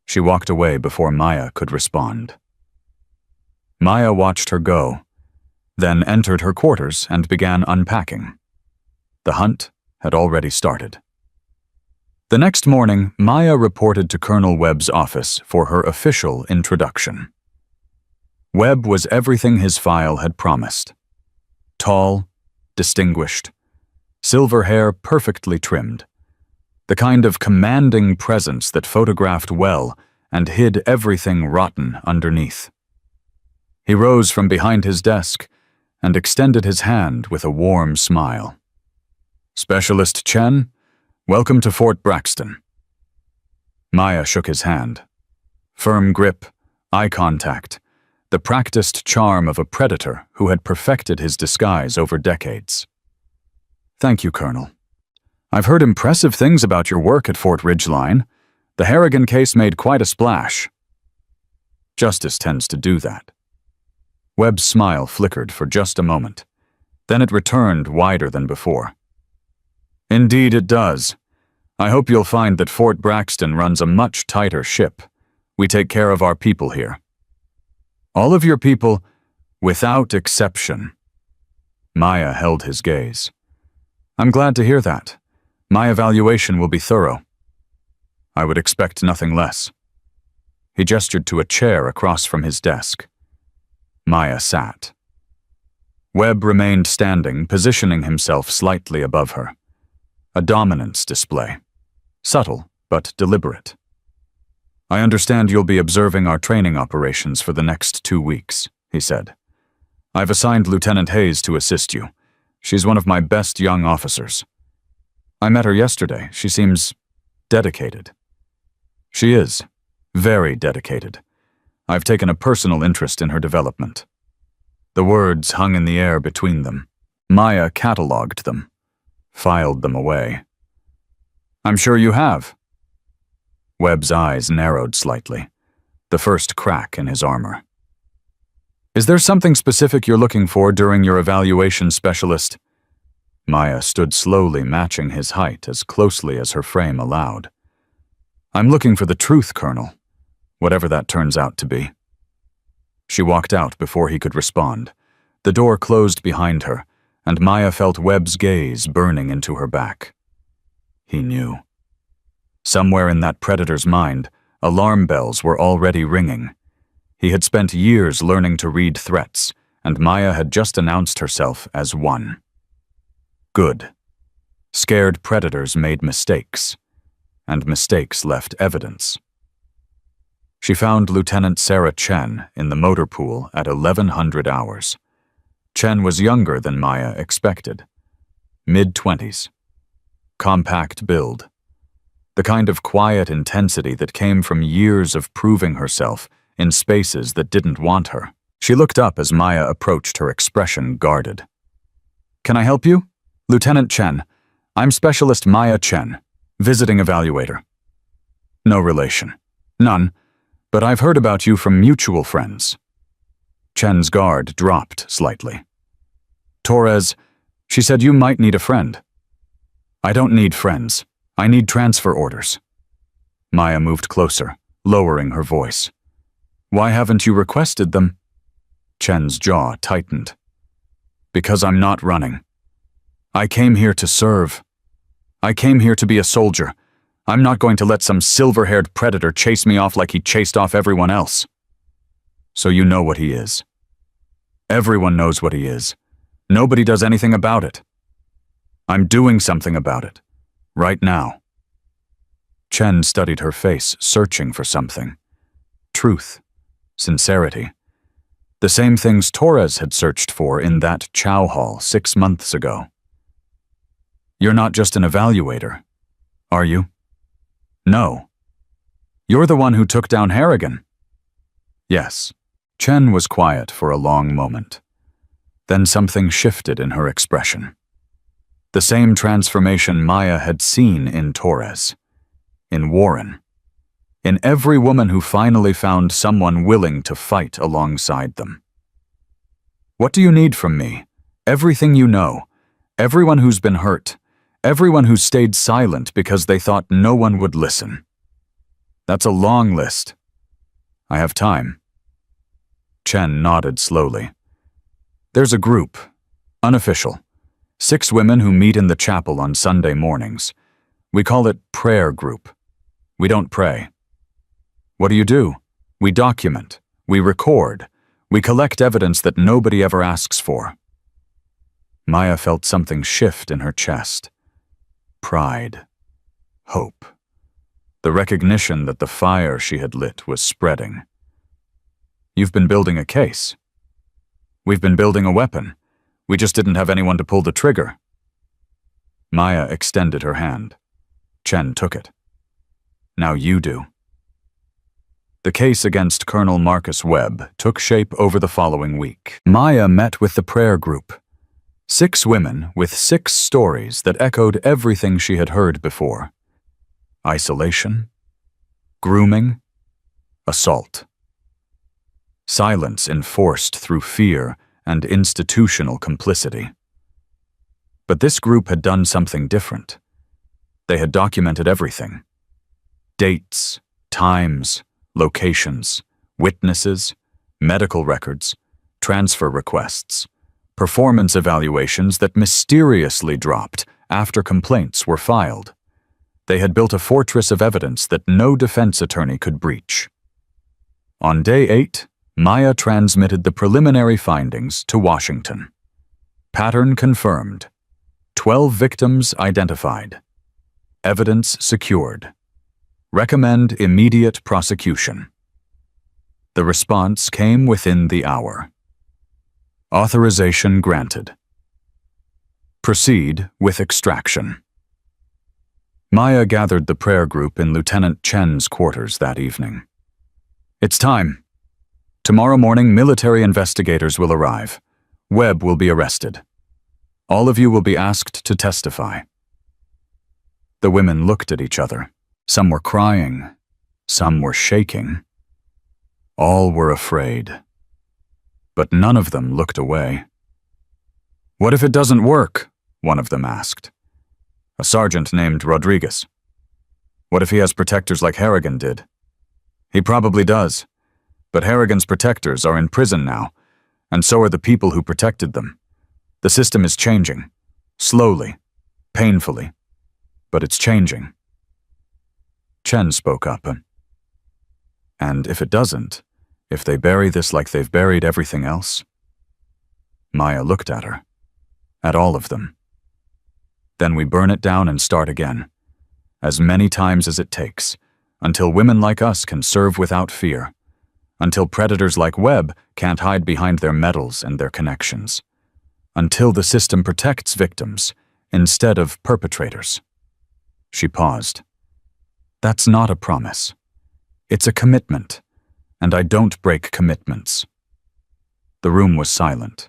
She walked away before Maya could respond. Maya watched her go, then entered her quarters and began unpacking. The hunt had already started. The next morning, Maya reported to Colonel Webb's office for her official introduction. Webb was everything his file had promised. Tall, distinguished, silver hair perfectly trimmed, the kind of commanding presence that photographed well and hid everything rotten underneath. He rose from behind his desk and extended his hand with a warm smile. "Specialist Chen, welcome to Fort Braxton." Maya shook his hand. Firm grip, eye contact, the practiced charm of a predator who had perfected his disguise over decades. "Thank you, Colonel. I've heard impressive things about your work at Fort Ridgeline. The Harrigan case made quite a splash." Justice tends to do that. Webb's smile flickered for just a moment. Then it returned wider than before. "Indeed it does. I hope you'll find that Fort Braxton runs a much tighter ship. We take care of our people here." "All of your people, without exception." Maya held his gaze. "I'm glad to hear that. My evaluation will be thorough." "I would expect nothing less." He gestured to a chair across from his desk. Maya sat. Webb remained standing, positioning himself slightly above her. A dominance display. Subtle, but deliberate. "I understand you'll be observing our training operations for the next 2 weeks," he said. "I've assigned Lieutenant Hayes to assist you. She's one of my best young officers. I met her yesterday. She seems dedicated." "She is. Very dedicated. I've taken a personal interest in her development." The words hung in the air between them. Maya catalogued them, filed them away. "I'm sure you have." Webb's eyes narrowed slightly, the first crack in his armor. "Is there something specific you're looking for during your evaluation, Specialist?" Maya stood slowly, matching his height as closely as her frame allowed. "I'm looking for the truth, Colonel, whatever that turns out to be." She walked out before he could respond. The door closed behind her, and Maya felt Webb's gaze burning into her back. He knew. Somewhere in that predator's mind, alarm bells were already ringing. He had spent years learning to read threats, and Maya had just announced herself as one. Good. Scared predators made mistakes, and mistakes left evidence. She found Lieutenant Sarah Chen in the motor pool at 1100 hours. Chen was younger than Maya expected. Mid-20s. Compact build. The kind of quiet intensity that came from years of proving herself in spaces that didn't want her. She looked up as Maya approached, her expression guarded. "Can I help you?" "Lieutenant Chen. I'm Specialist Maya Chen, visiting evaluator." "No relation." "None. But I've heard about you from mutual friends." Chen's guard dropped slightly. "Torres, She said you might need a friend. I don't need friends. I need transfer orders. Maya moved closer, lowering her voice. Why haven't you requested them? Chen's jaw tightened. Because I'm not running. I came here to serve. I came here to be a soldier. I'm not going to let some silver-haired predator chase me off like he chased off everyone else. So you know what he is. Everyone knows what he is. Nobody does anything about it. I'm doing something about it. Right now. Chen studied her face, searching for something. Truth. Sincerity. The same things Torres had searched for in that chow hall 6 months ago. You're not just an evaluator, are you? No. You're the one who took down Harrigan. Yes. Chen was quiet for a long moment. Then something shifted in her expression. The same transformation Maya had seen in Torres, in Warren, in every woman who finally found someone willing to fight alongside them. What do you need from me? Everything you know, everyone who's been hurt, everyone who stayed silent because they thought no one would listen. That's a long list. I have time. Chen nodded slowly. There's a group, unofficial, 6 women who meet in the chapel on Sunday mornings. We call it prayer group. We don't pray. What do? We document, we record, we collect evidence that nobody ever asks for. Maya felt something shift in her chest. Pride. Hope. The recognition that the fire she had lit was spreading. You've been building a case. We've been building a weapon. We just didn't have anyone to pull the trigger. Maya extended her hand. Chen took it. Now you do. The case against Colonel Marcus Webb took shape over the following week. Maya met with the prayer group. 6 women with 6 stories that echoed everything she had heard before. Isolation, grooming, assault. Silence enforced through fear and institutional complicity. But this group had done something different. They had documented everything. Dates, times, locations, witnesses, medical records, transfer requests, performance evaluations that mysteriously dropped after complaints were filed. They had built a fortress of evidence that no defense attorney could breach. On day 8, Maya transmitted the preliminary findings to Washington. Pattern confirmed. 12 victims identified. Evidence secured. Recommend immediate prosecution. The response came within the hour. Authorization granted. Proceed with extraction. Maya gathered the prayer group in Lieutenant Chen's quarters that evening. It's time. Tomorrow morning, military investigators will arrive. Webb will be arrested. All of you will be asked to testify. The women looked at each other. Some were crying. Some were shaking. All were afraid. But none of them looked away. What if it doesn't work? One of them asked. A sergeant named Rodriguez. What if he has protectors like Harrigan did? He probably does. But Harrigan's protectors are in prison now, and so are the people who protected them. The system is changing. Slowly. Painfully. But it's changing. Chen spoke up. And if it doesn't, if they bury this like they've buried everything else? Maya looked at her. At all of them. Then we burn it down and start again. As many times as it takes, until women like us can serve without fear. Until predators like Webb can't hide behind their medals and their connections. Until the system protects victims instead of perpetrators. She paused. That's not a promise. It's a commitment, and I don't break commitments. The room was silent.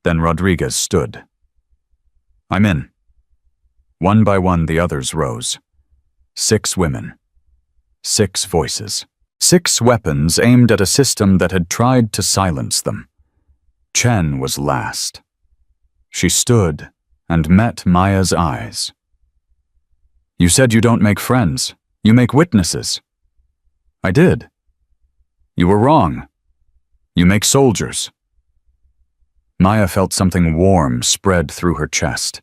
Then Rodriguez stood. I'm in. One by one, the others rose. 6 women. 6 voices. 6 weapons aimed at a system that had tried to silence them. Chen was last. She stood, and met Maya's eyes. "You said you don't make friends. You make witnesses." "I did." "You were wrong. You make soldiers." Maya felt something warm spread through her chest.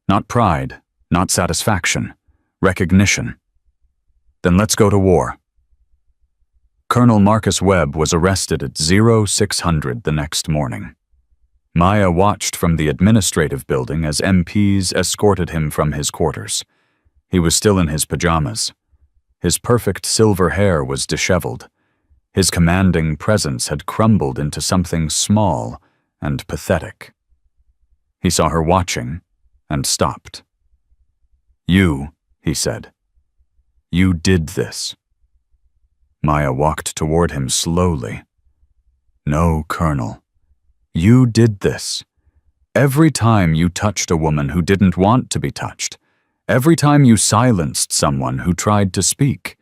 Not pride, not satisfaction, recognition. "Then let's go to war." Colonel Marcus Webb was arrested at 0600 the next morning. Maya watched from the administrative building as MPs escorted him from his quarters. He was still in his pajamas. His perfect silver hair was disheveled. His commanding presence had crumbled into something small and pathetic. He saw her watching and stopped. "You," he said. "You did this." Maya walked toward him slowly. "No, Colonel. You did this. Every time you touched a woman who didn't want to be touched, every time you silenced someone who tried to speak,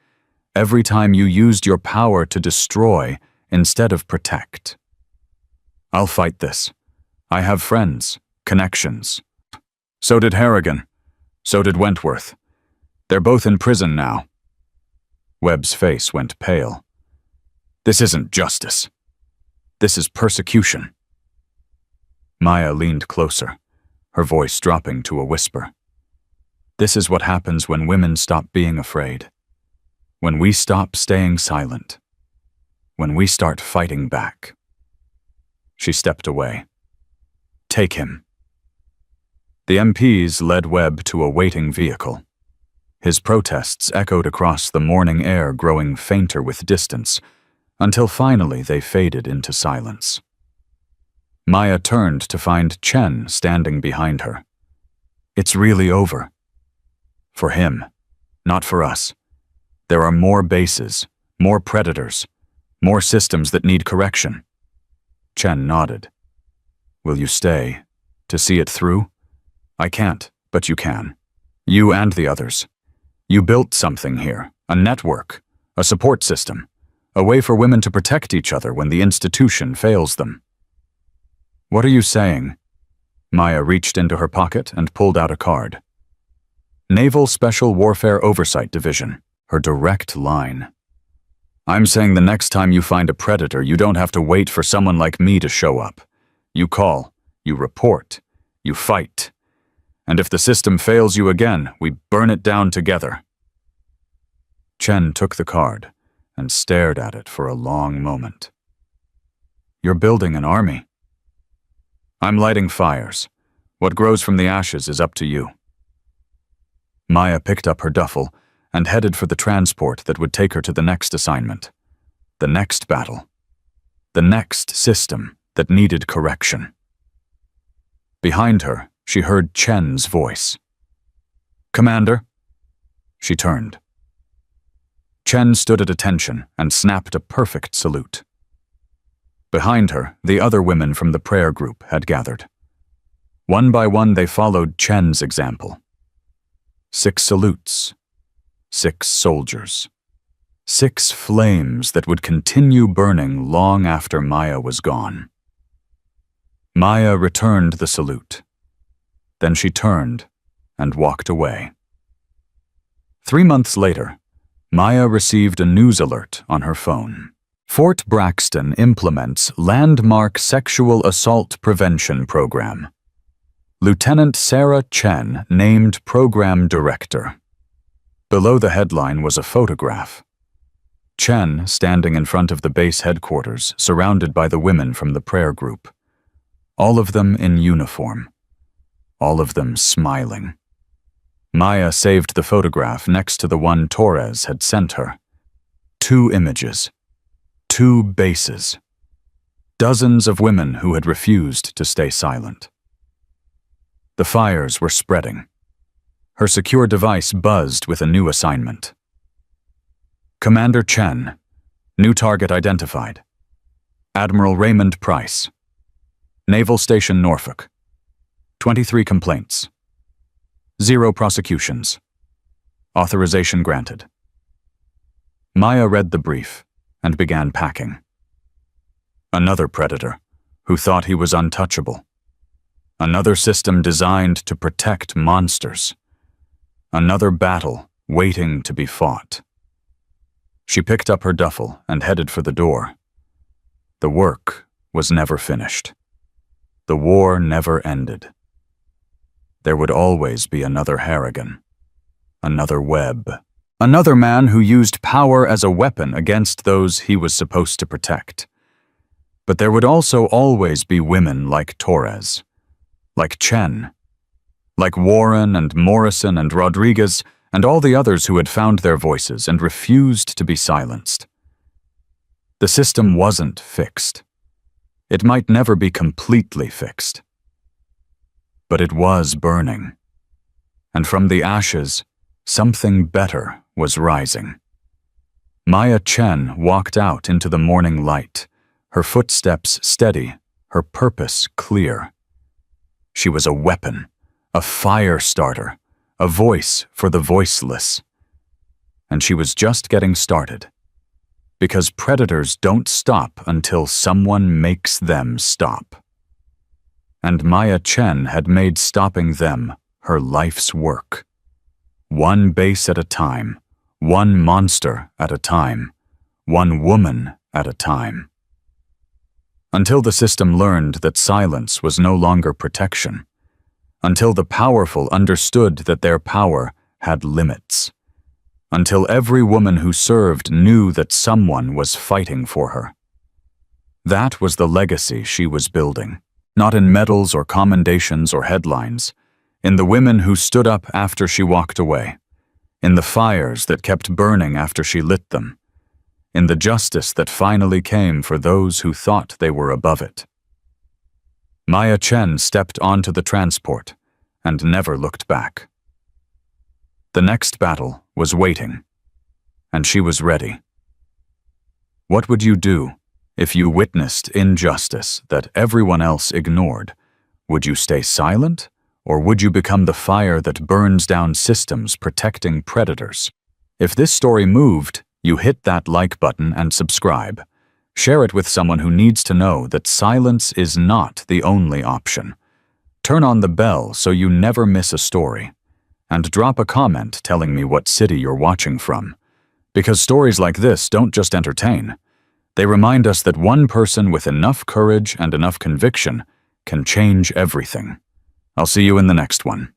every time you used your power to destroy instead of protect. I'll fight this. I have friends, connections. So did Harrigan. So did Wentworth. They're both in prison now." Webb's face went pale. "This isn't justice. This is persecution." Maya leaned closer, her voice dropping to a whisper. "This is what happens when women stop being afraid. When we stop staying silent. When we start fighting back." She stepped away. "Take him." The MPs led Webb to a waiting vehicle. His protests echoed across the morning air, growing fainter with distance, until finally they faded into silence. Maya turned to find Chen standing behind her. "It's really over. For him, not for us. There are more bases, more predators, more systems that need correction." Chen nodded. "Will you stay, to see it through?" "I can't, but you can. You and the others. You built something here, a network, a support system, a way for women to protect each other when the institution fails them." "What are you saying?" Maya reached into her pocket and pulled out a card. "Naval Special Warfare Oversight Division," her direct line. "I'm saying the next time you find a predator, you don't have to wait for someone like me to show up. You call, you report, you fight. And if the system fails you again, we burn it down together." Chen took the card and stared at it for a long moment. "You're building an army." "I'm lighting fires. What grows from the ashes is up to you." Maya picked up her duffel and headed for the transport that would take her to the next assignment, the next battle, the next system that needed correction. Behind her, she heard Chen's voice. "Commander?" She turned. Chen stood at attention and snapped a perfect salute. Behind her, the other women from the prayer group had gathered. One by one, they followed Chen's example. 6 salutes, 6 soldiers, 6 flames that would continue burning long after Maya was gone. Maya returned the salute. Then she turned and walked away. 3 months later, Maya received a news alert on her phone. Fort Braxton implements landmark sexual assault prevention program. Lieutenant Sarah Chen named program director. Below the headline was a photograph. Chen standing in front of the base headquarters, surrounded by the women from the prayer group. All of them in uniform. All of them smiling. Maya saved the photograph next to the one Torres had sent her. 2 images. 2 bases. Dozens of women who had refused to stay silent. The fires were spreading. Her secure device buzzed with a new assignment. Commander Chen. New target identified. Admiral Raymond Price. Naval Station Norfolk. 23 complaints. 0 prosecutions. Authorization granted. Maya read the brief and began packing. Another predator who thought he was untouchable. Another system designed to protect monsters. Another battle waiting to be fought. She picked up her duffel and headed for the door. The work was never finished. The war never ended. There would always be another Harrigan, another Webb, another man who used power as a weapon against those he was supposed to protect. But there would also always be women like Torres, like Chen, like Warren and Morrison and Rodriguez and all the others who had found their voices and refused to be silenced. The system wasn't fixed. It might never be completely fixed. But it was burning. And from the ashes, something better was rising. Maya Chen walked out into the morning light, her footsteps steady, her purpose clear. She was a weapon, a fire starter, a voice for the voiceless. And she was just getting started. Because predators don't stop until someone makes them stop. And Maya Chen had made stopping them her life's work. One base at a time, one monster at a time, one woman at a time. Until the system learned that silence was no longer protection. Until the powerful understood that their power had limits. Until every woman who served knew that someone was fighting for her. That was the legacy she was building, not in medals or commendations or headlines, in the women who stood up after she walked away, in the fires that kept burning after she lit them, in the justice that finally came for those who thought they were above it. Maya Chen stepped onto the transport and never looked back. The next battle was waiting, and she was ready. What would you do if you witnessed injustice that everyone else ignored? Would you stay silent, or would you become the fire that burns down systems protecting predators? If this story moved, you hit that like button and subscribe. Share it with someone who needs to know that silence is not the only option. Turn on the bell so you never miss a story. And drop a comment telling me what city you're watching from. Because stories like this don't just entertain. They remind us that one person with enough courage and enough conviction can change everything. I'll see you in the next one.